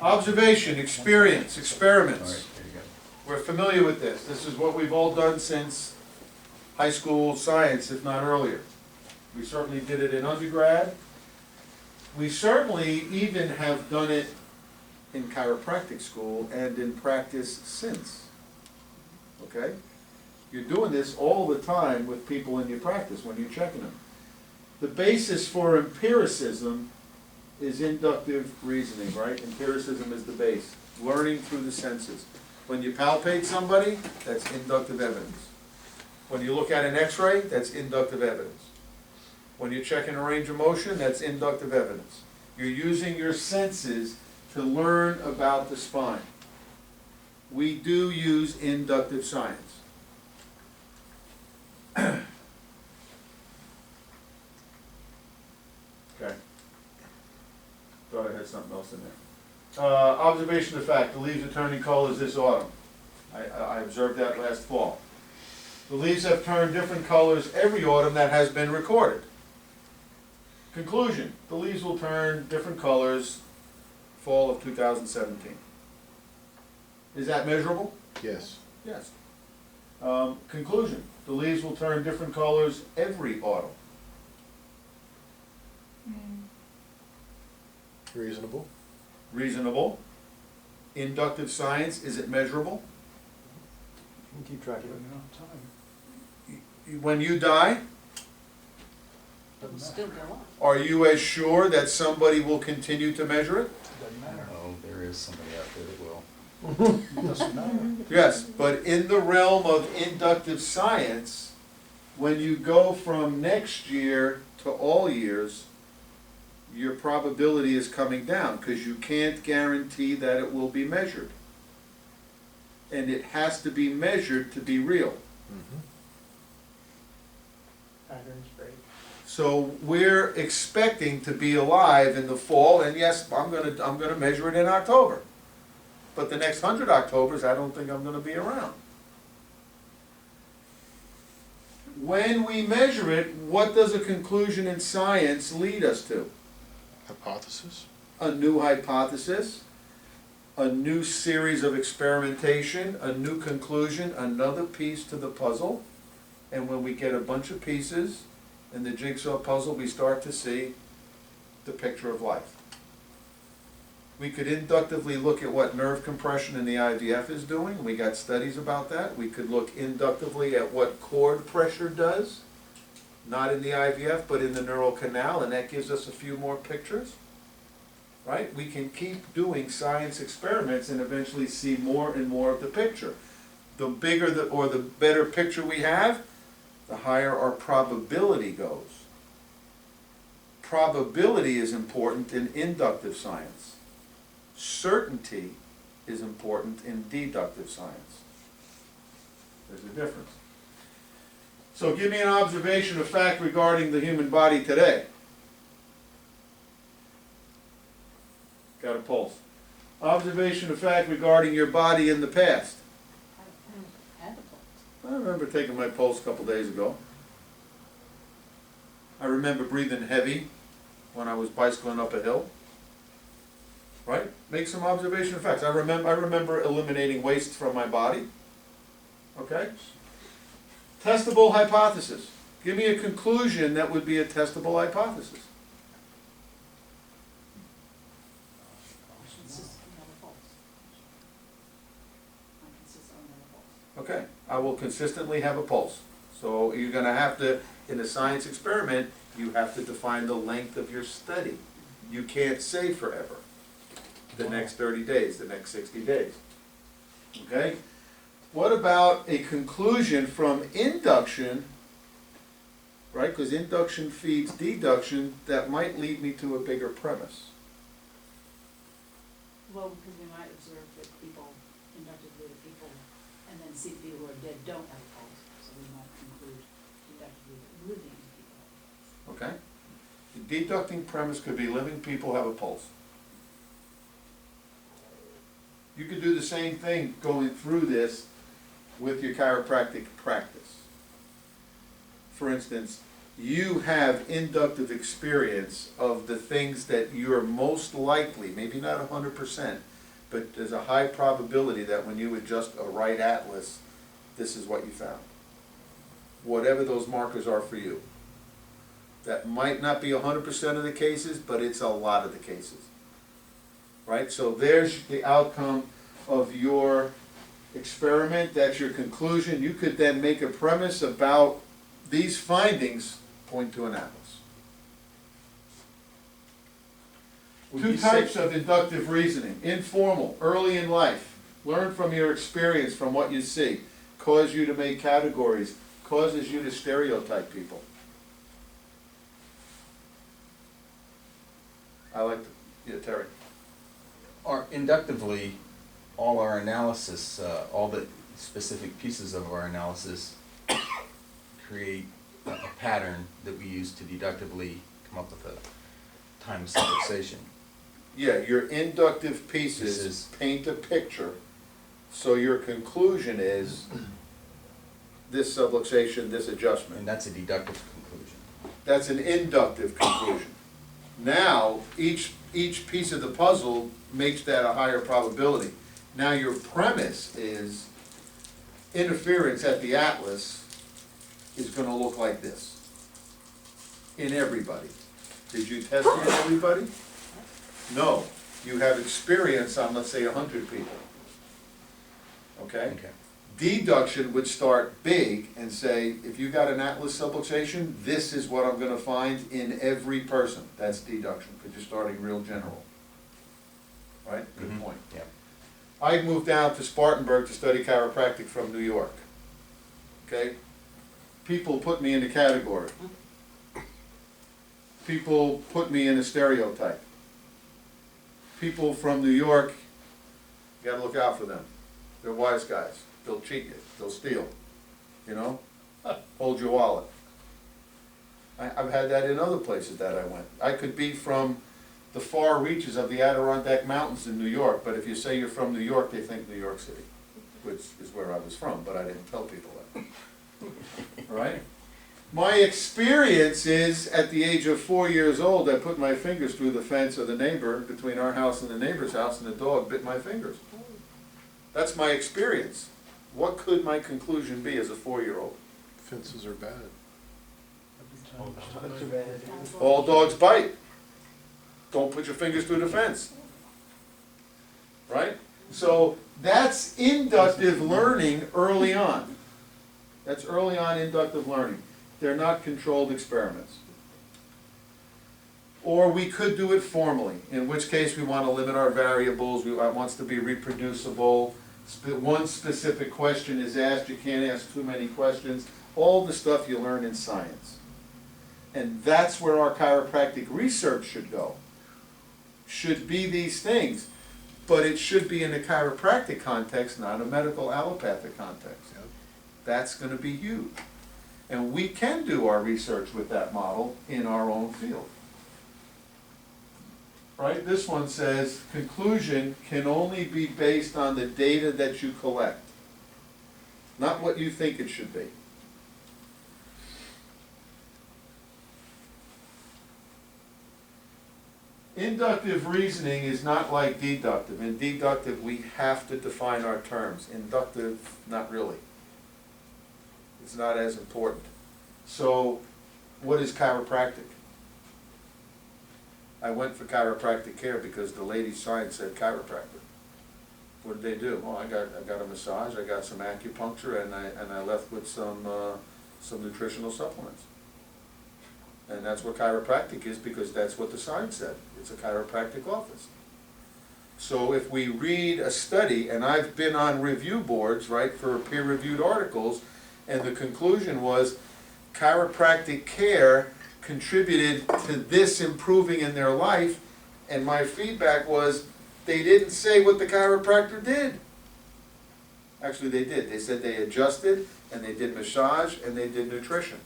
Observation, experience, All experiments. right, there you go. We're familiar with this. This is what we've all done since high school science, if not earlier. We certainly did it in undergrad. We certainly even have done it in chiropractic school and in practice since. Okay? You're doing this all the time with people in your practice when you're checking them. The basis for empiricism is inductive reasoning, right? Empiricism is the base. Learning through the senses. When you palpate somebody, that's inductive evidence. When you look at an x-ray, that's inductive evidence. When you're checking a range of motion, that's inductive evidence. You're using your senses to learn about the spine. We do use inductive science. Okay. Thought I had something else in there. Observation of fact, the leaves are turning colors this autumn. I observed that last fall. The leaves have turned different colors every autumn that has been recorded. Conclusion, the leaves will turn different colors fall of 2017. Is that measurable? Yes. Yes. Conclusion, the leaves will turn different colors every autumn. Reasonable. Reasonable. Inductive science, is it measurable? You can keep track of it. When you die, It'll still go up. are you as sure that somebody will continue to measure it? Doesn't matter. Oh, there is somebody out there that will. Doesn't matter. Yes, but in the realm of inductive science, when you go from next year to all years, your probability is coming down because you can't guarantee that it will be measured. And it has to be measured to be real. Patterns break. So we're expecting to be alive in the fall, and yes, I'm gonna measure it in October. But the next 100 Octobers, I don't think I'm gonna be around. When we measure it, what does a conclusion in science lead us to? Hypothesis. A new hypothesis, a new series of experimentation, a new conclusion, another piece to the puzzle. And when we get a bunch of pieces in the jigsaw puzzle, we start to see the picture of life. We could inductively look at what nerve compression in the IVF is doing. We got studies about that. We could look inductively at what cord pressure does, not in the IVF, but in the neural canal, and that gives us a few more pictures. Right? We can keep doing science experiments and eventually see more and more of the picture. The bigger the better picture we have, the higher our probability goes. Probability is important in inductive science. Certainty is important in deductive science. There's a difference. So give me an observation of fact regarding the human body today. Got a pulse. Observation of fact regarding your body in the past. I had a pulse. I remember taking my pulse a couple days ago. I remember breathing heavy when I was bicycling up a hill. Right? Make some observation of facts. I remember eliminating waste from my body. Okay? Testable hypothesis. Give me a conclusion that would be a testable hypothesis. Consistently have a pulse. I consistently have a pulse. Okay, I will consistently have a pulse. So you're gonna have to, in a science experiment, you have to define the length of your study. You can't say forever. The next 30 days, the next 60 days. Okay? What about a conclusion from induction, right? Because induction feeds deduction, that might lead me to a bigger premise. Well, because we might observe that people, inductively the people, and then see the people who are dead don't have a pulse, so we might conclude deductively that living people have a pulse. Okay? The deducting premise could be living people have a pulse. You could do the same thing going through this with your chiropractic practice. For instance, you have inductive experience of the things that you're most likely, maybe not 100%, but there's a high probability that when you adjust a right atlas, this is what you found. Whatever those markers are for you. That might not be 100% of the cases, but it's a lot of the cases. Right? So there's the outcome of your experiment, that's your conclusion. You could then make a premise about these findings, point to an atlas. Two types of inductive reasoning. Informal, early in life. Learn from your experience, from what you see. Cause you to make categories. Causes you to stereotype people. I like to, yeah, Terry. Inductively, all our analysis, all the specific pieces of our analysis create a pattern that we use to deductively come up with a time of subluxation. Yeah, your inductive pieces paint a picture, so your conclusion is this subluxation, this adjustment. And that's a deductive conclusion. That's an inductive conclusion. Now, each piece of the puzzle makes that a higher probability. Now your premise is interference at the atlas is gonna look like this in everybody. Did you test it in everybody? No. You have experience on, let's say, 100 people. Okay? Okay. Deduction would start big and say, if you got an atlas subluxation, this is what I'm gonna find in every person. That's deduction, because you're starting real general. Right? Good Mhm. point. Yeah. I moved down to Spartanburg to study chiropractic from New York. Okay? People put me in a category. People put me in a stereotype. People from New York, you gotta look out for them. They're wise guys. They'll cheat you. They'll steal. You know? Hold your wallet. I've had that in other places that I went. I could be from the far reaches of the Adirondack Mountains in New York, but if you say you're from New York, they think New York City, which is where I was from, but I didn't tell people that. Right? My experience is, at the age of 4 years old, I put my fingers through the fence of the neighbor, between our house and the neighbor's house, and the dog bit my fingers. That's my experience. What could my conclusion be as a 4-year-old? Fences are bad. Not too bad. All dogs bite. Don't put your fingers through the fence. Right? So that's inductive learning early on. That's early on inductive learning. They're not controlled experiments. Or we could do it formally, in which case we want to limit our variables, it wants to be reproducible. One specific question is asked, you can't ask too many questions. All the stuff you learn in science. And that's where our chiropractic research should go. Should be these things, but it should be in a chiropractic context, not a medical allopathic context. Yep. That's going to be huge. And we can do our research with that model in our own field. Right? This one says, conclusion can only be based on the data that you collect, not what you think it should be. Inductive reasoning is not like deductive. In deductive, we have to define our terms. Inductive, not really. It's not as important. So, what is chiropractic? I went for chiropractic care because the lady's sign said chiropractor. What did they do? Well, I got a massage, I got some acupuncture, and I left with some nutritional supplements. And that's what chiropractic is, because that's what the sign said. It's a chiropractic office. So if we read a study, and I've been on review boards, right, for peer-reviewed articles, and the conclusion was chiropractic care contributed to this improving in their life, and my feedback was they didn't say what the chiropractor did. Actually, they did. They said they adjusted, and they did massage, and they did nutrition.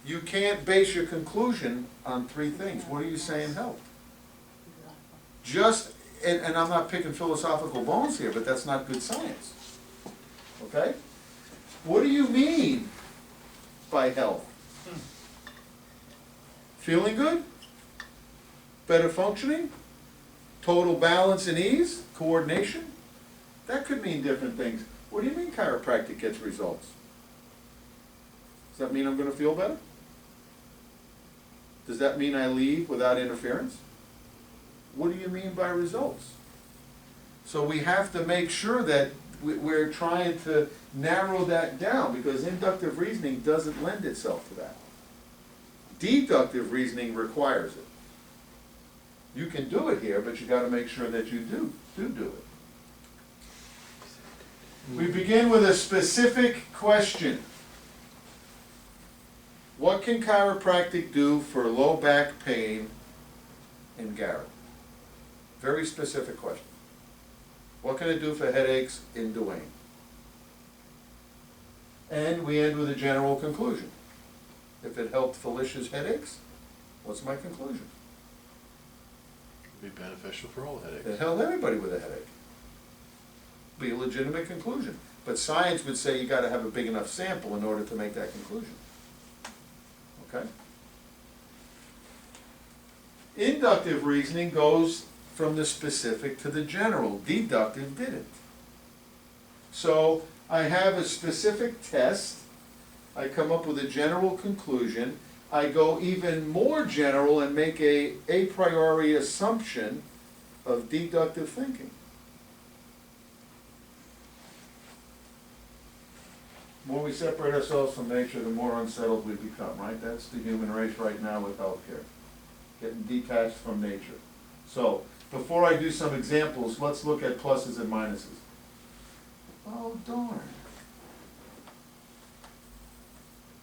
You can't base your conclusion on 3 things. What are you saying helped? Just, and I'm not picking philosophical bones here, but that's not good science. Okay? What do you mean by health? Feeling good? Better functioning? Total balance and ease? Coordination? That could mean different things. What do you mean chiropractic gets results? Does that mean I'm gonna feel better? Does that mean I leave without interference? What do you mean by results? So we have to make sure that we're trying to narrow that down, because inductive reasoning doesn't lend itself to that. Deductive reasoning requires it. You can do it here, but you gotta make sure that you do it. We begin with a specific question. What can chiropractic do for low back pain in Garrett? Very specific question. What can it do for headaches in Duane? And we end with a general conclusion. If it helped Felicia's headaches, what's my conclusion? Be beneficial for all headaches. It helped everybody with a headache. Be a legitimate conclusion. But science would say you gotta have a big enough sample in order to make that conclusion. Okay? Inductive reasoning goes from the specific to the general. Deductive didn't. So I have a specific test. I come up with a general conclusion. I go even more general and make a priori assumption of deductive thinking. The more we separate ourselves from nature, the more unsettled we become, right? That's the human race right now with healthcare. Getting detached from nature. So, before I do some examples, let's look at pluses and minuses. Oh, darn.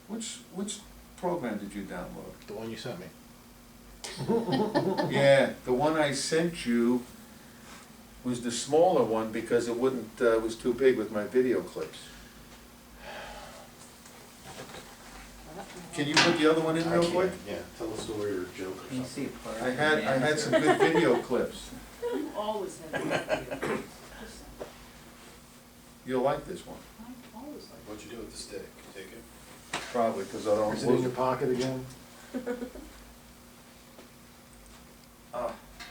Which program did you download? The one you sent me. Yeah, the one I sent you was the smaller one because it wouldn't, was too big with my video clips. Can you put the other one in real quick? Yeah, tell a story or a joke or Can you something. see a player? I had some good video clips. You always have that. You'll like this one, I always like. What'd you do with the stick? You take it? probably, because I don't. Is it in your pocket again?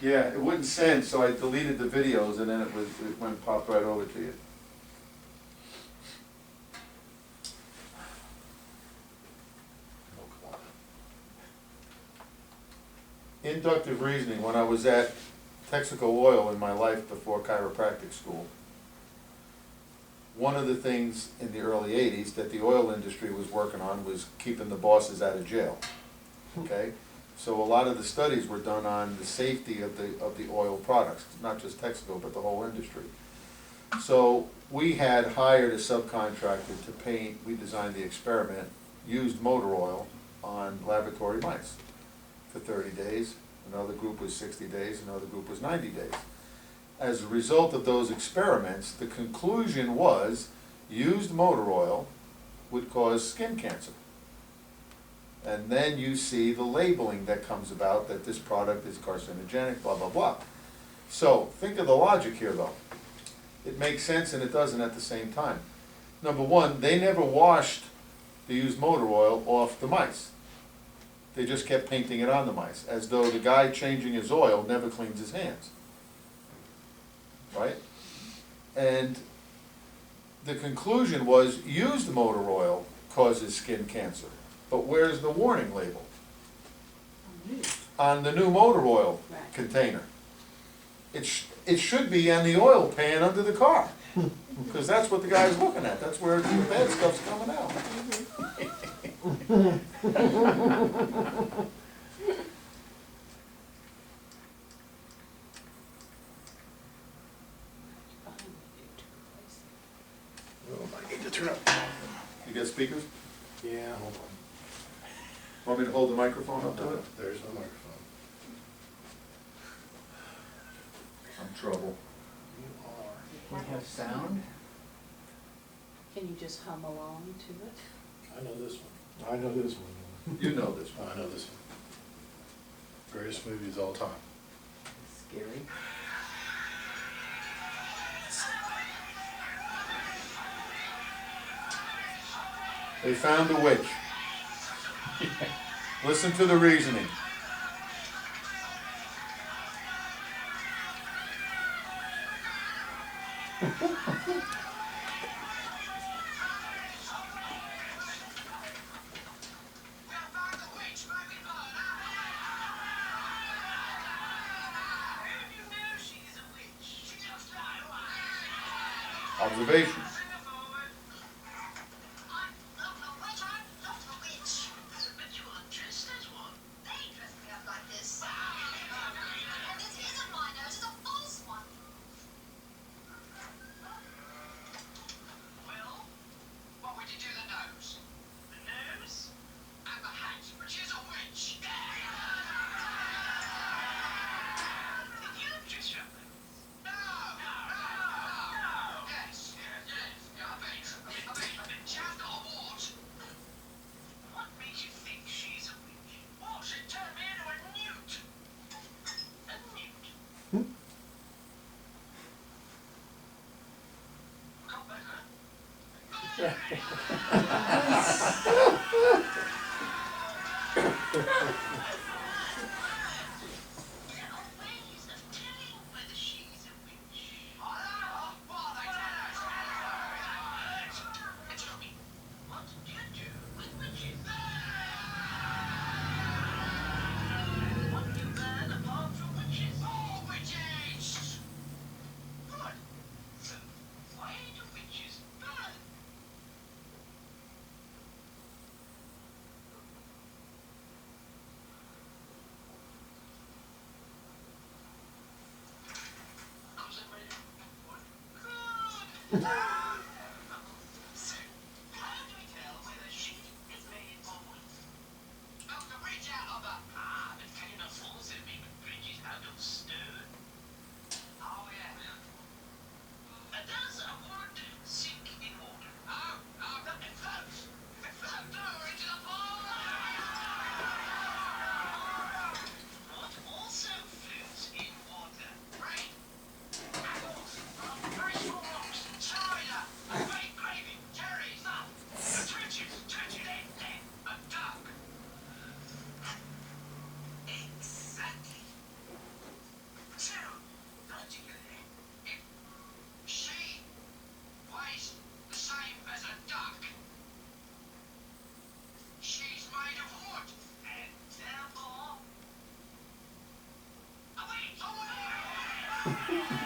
Yeah, it wouldn't send, so I deleted the videos and then it went popped right over to you. Oh, come on. Inductive reasoning, when I was at Texaco Oil in my life before chiropractic school, one of the things in the early '80s that the oil industry was working on was keeping the bosses out of jail, okay? So a lot of the studies were done on the safety of the oil products, not just Texaco, but the whole industry. So we had hired a subcontractor to paint, we designed the experiment, used motor oil on laboratory mice for 30 days. Another group was 60 days, another group was 90 days. As a result of those experiments, the conclusion was used motor oil would cause skin cancer. And then you see the labeling that comes about that this product is carcinogenic, blah, blah, blah. So think of the logic here though. It makes sense and it doesn't at the same time. Number one, they never washed the used motor oil off the mice. They just kept painting it on the mice, as though the guy changing his oil never cleans his hands. Right? And the conclusion was used motor oil causes skin cancer. But where's the warning label? On the new motor oil Right. container. It should be on the oil pan under the car, because that's what the guy's looking at, that's where the bad stuff's coming out. Oh, I need to turn up. You got speakers? Yeah, hold on. Want me to hold the microphone up to it? There's no microphone. I'm trouble. You are. We have sound? Can you just hum along to it? I know this one. I know this one. You know this Oh, one. I know this one. Greatest movies of all time. Scary. They found a witch. Listen to the reasoning. Observation.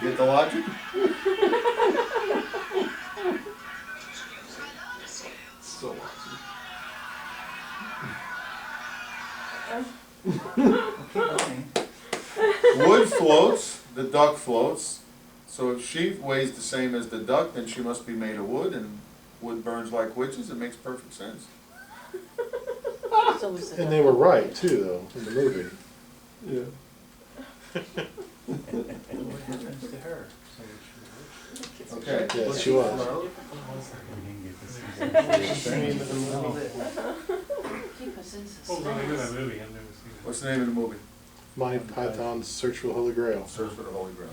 Get the logic? So awesome. Keep going. Wood floats, the duck floats. So if she weighs the same as the duck, then she must be made of wood, and wood burns like witches. It makes perfect sense. So was the And they were right too, though, in the movie. Yeah. What happens to her? So she- Okay. Yes, she was. Keep us in Oh, no, I know that suspense. movie, I've never seen it. What's the name of the movie? Monty Python's Search for the Holy Grail. Search for the Holy Grail.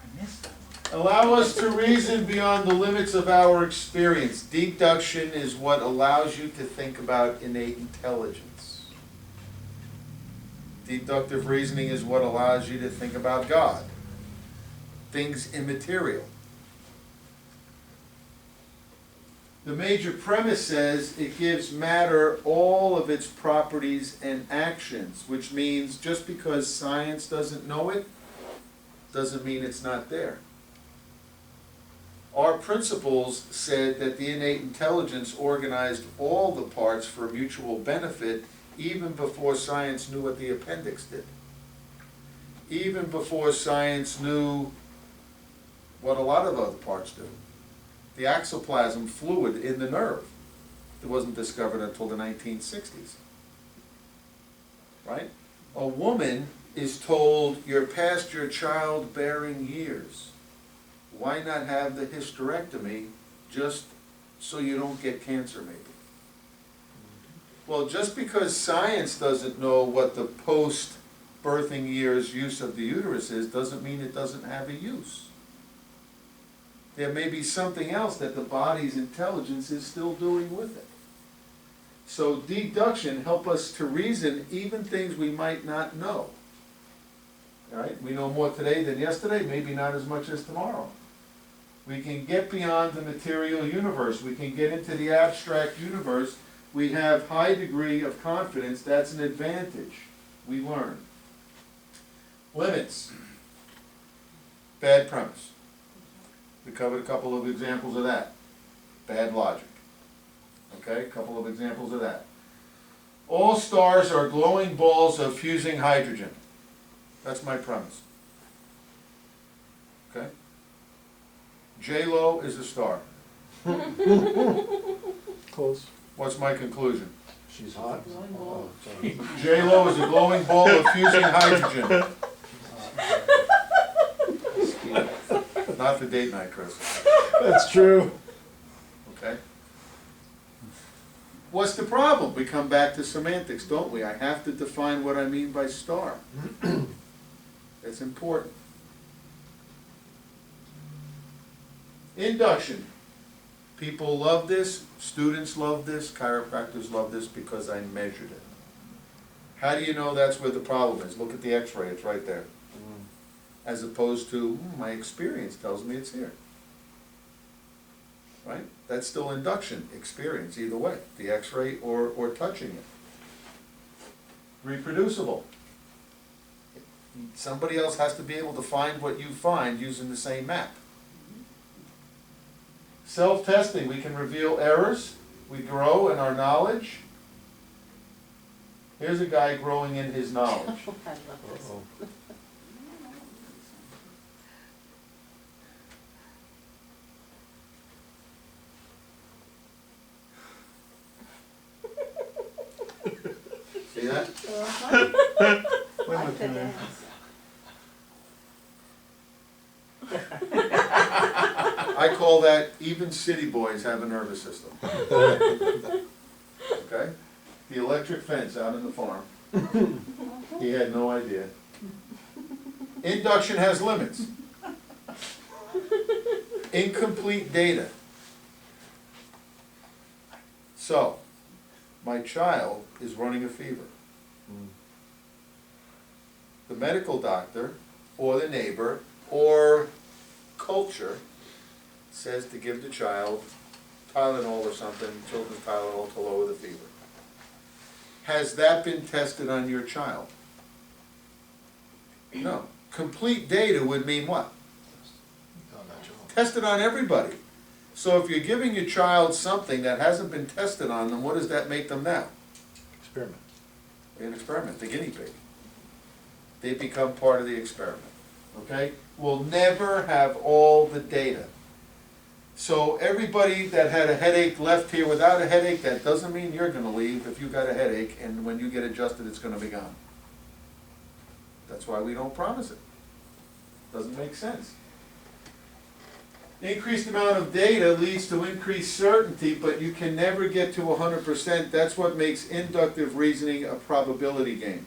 I missed that one. Allow us to reason beyond the limits of our experience. Deduction is what allows you to think about innate intelligence. Deductive reasoning is what allows you to think about God, things immaterial. The major premise says it gives matter all of its properties and actions, which means just because science doesn't know it, doesn't mean it's not there. Our principles said that the innate intelligence organized all the parts for mutual benefit even before science knew what the appendix did. Even before science knew what a lot of other parts do. The axoplasm fluid in the nerve. It wasn't discovered until the 1960s. Right? A woman is told, you're past your childbearing years. Why not have the hysterectomy just so you don't get cancer maybe? Well, just because science doesn't know what the post-birthing years use of the uterus is, doesn't mean it doesn't have a use. There may be something else that the body's intelligence is still doing with it. So deduction help us to reason even things we might not know. All right, we know more today than yesterday, maybe not as much as tomorrow. We can get beyond the material universe, we can get into the abstract universe. We have high degree of confidence, that's an advantage, we learn. Limits. Bad premise. We covered a couple of examples of that. Bad logic. Okay, a couple of examples of that. All stars are glowing balls of fusing hydrogen. That's my premise. Okay? J-Lo is a star. Close. What's my conclusion? She's hot. Glowing ball. Oh, sorry. J-Lo is a glowing ball of fusing hydrogen. Not for date night, Chris. That's true. Okay? What's the problem? We come back to semantics, don't we? I have to define what I mean by star. It's important. Induction. People love this, students love this, chiropractors love this because I measured it. How do you know that's where the problem is? Look at the x-ray, it's right there. As opposed to, my experience tells me it's here. Right? That's still induction, experience, either way, the x-ray or touching it. Reproducible. Somebody else has to be able to find what you find using the same map. Self-testing, we can reveal errors, we grow in our knowledge. Here's a guy growing in his knowledge. I love this. Uh-oh. See that? Wait a Like the minute. dance. I call that even city boys have a nervous system. Okay? The electric fence out in the farm. He had no idea. Induction has limits. Incomplete data. So, my child is running a fever. The medical doctor, or the neighbor, or culture says to give the child Tylenol or something, children's Tylenol to lower the fever. Has that been tested on your child? No. Complete data would mean what? Tested on everybody. So if you're giving your child something that hasn't been tested on them, what does that make them now? Experiment. An experiment, the guinea pig. They become part of the experiment, okay? We'll never have all the data. So everybody that had a headache left here without a headache, that doesn't mean you're gonna leave if you got a headache, and when you get adjusted, it's gonna be gone. That's why we don't promise it. Doesn't make sense. Increased amount of data leads to increased certainty, but you can never get to 100%. That's what makes inductive reasoning a probability game.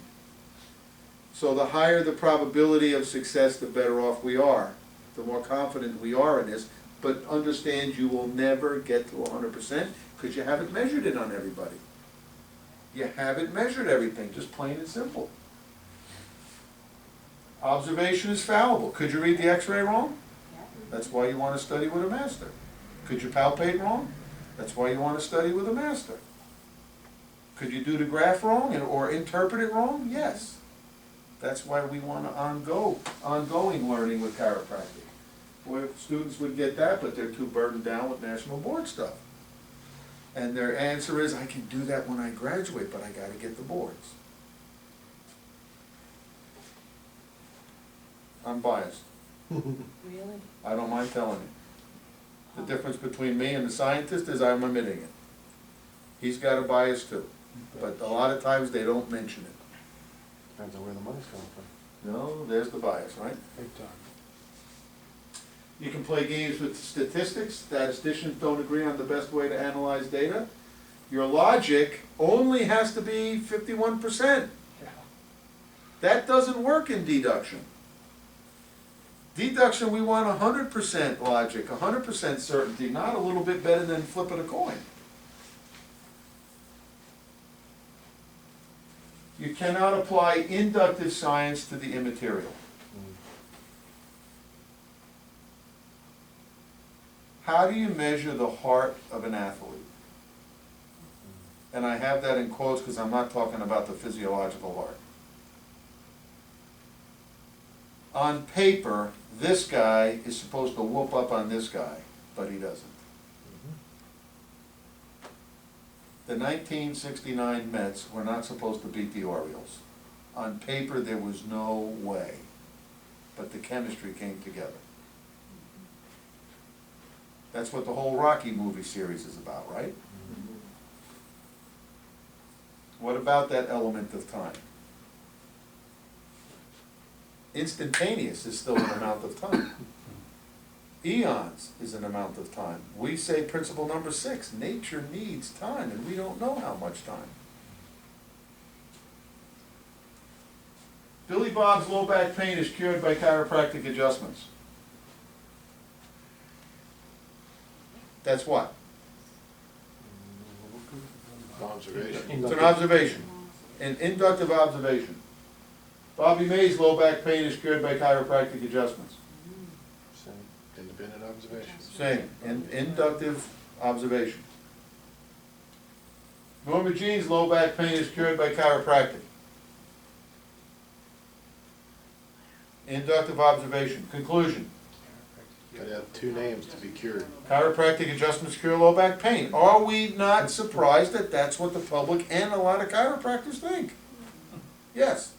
So the higher the probability of success, the better off we are, the more confident we are in this. But understand you will never get to 100% because you haven't measured it on everybody. You haven't measured everything, just plain and simple. Observation is fallible. Could you read the x-ray wrong? That's why you want to study with a master. Could you palpate wrong? That's why you want to study with a master. Could you do the graph wrong or interpret it wrong? Yes. That's why we want ongoing learning with chiropractic. Where students would get that, but they're too burdened down with national board stuff. And their answer is, I can do that when I graduate, but I got to get the boards. I'm biased. Really? I don't mind telling you. The difference between me and the scientist is I'm omitting it. He's got a bias too, but a lot of times they don't mention it. Depends on where the money's coming from. No, there's the bias, right? Big time. You can play games with statistics. Statisticians don't agree on the best way to analyze data. Your logic only has to be 51%. That doesn't work in deduction. Deduction, we want 100% logic, 100% certainty, not a little bit better than flipping a coin. You cannot apply inductive science to the immaterial. How do you measure the heart of an athlete? And I have that in quotes because I'm not talking about the physiological heart. On paper, this guy is supposed to whoop up on this guy, but he doesn't. The 1969 Mets were not supposed to beat the Orioles. On paper, there was no way, but the chemistry came together. That's what the whole Rocky movie series is about, right? What about that element of time? Instantaneous is still an amount of time. Eons is an amount of time. We say principle number 6, nature needs time, and we don't know how much time. Billy Bob's low back pain is cured by chiropractic adjustments. That's what? Observation. It's an observation, an inductive observation. Bobby May's low back pain is cured by chiropractic adjustments. Independent observation. Same, inductive observation. Norma Jean's low back pain is cured by chiropractic. Inductive observation. Conclusion. Gotta have 2 names to be cured. Chiropractic adjustments cure low back pain. Are we not surprised that that's what the public and a lot of chiropractors think? Yes.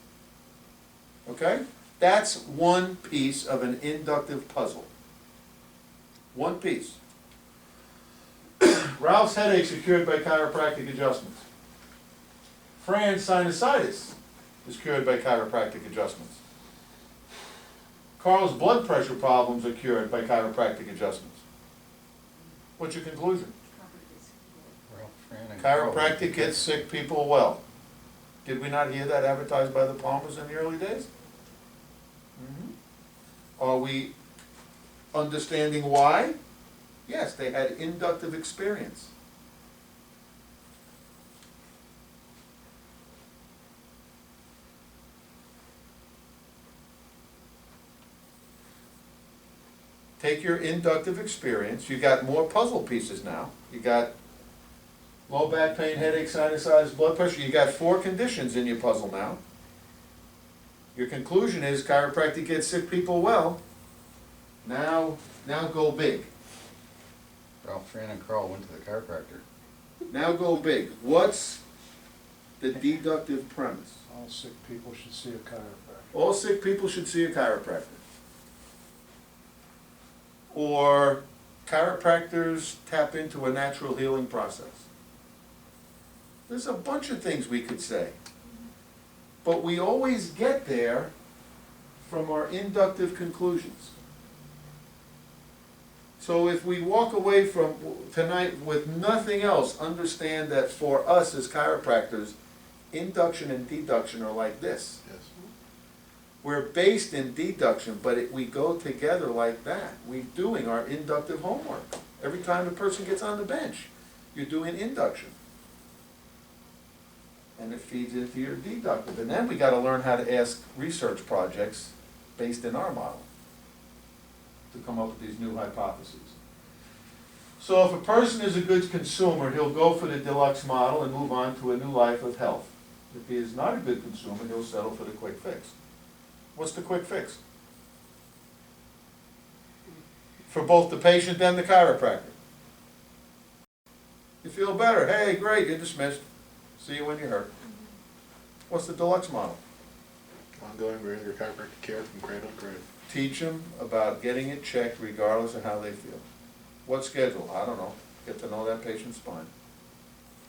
Okay? That's one piece of an inductive puzzle. One piece. Ralph's headaches are cured by chiropractic adjustments. Fran's sinusitis is cured by chiropractic adjustments. Carl's blood pressure problems are cured by chiropractic adjustments. What's your conclusion? Ralph, Fran, and Carl. Chiropractic gets sick people well. Did we not hear that advertised by the Palmers in the early days? Are we understanding why? Yes, they had inductive experience. Take your inductive experience, you got more puzzle pieces now. You got low back pain, headache, sinusitis, blood pressure, you got 4 conditions in your puzzle now. Your conclusion is chiropractic gets sick people well. Now go big. Ralph, Fran, and Carl went to the chiropractor. Now go big. What's the deductive premise? All sick people should see a chiropractor. All sick people should see a chiropractor. Or chiropractors tap into a natural healing process. There's a bunch of things we could say. But we always get there from our inductive conclusions. So if we walk away from tonight with nothing else, understand that for us as chiropractors, induction and deduction are like this. Yes. We're based in deduction, but we go together like that. We're doing our inductive homework. Every time a person gets on the bench, you're doing induction. And it feeds into your deductive. And then we gotta learn how to ask research projects based in our model to come up with these new hypotheses. So if a person is a goods consumer, he'll go for the deluxe model and move on to a new life of health. If he is not a good consumer, he'll settle for the quick fix. What's the quick fix? For both the patient and the chiropractor. You feel better, hey, great, you're dismissed. See you when you're hurt. What's the deluxe model? Ongoing regular chiropractic care from cradle to grave. Teach them about getting it checked regardless of how they feel. What schedule? I don't know. Get to know that patient's spine.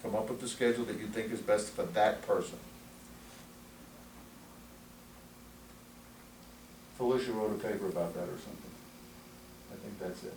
Come up with the schedule that you think is best for that person. Felicia wrote a paper about that or something. I think that's it.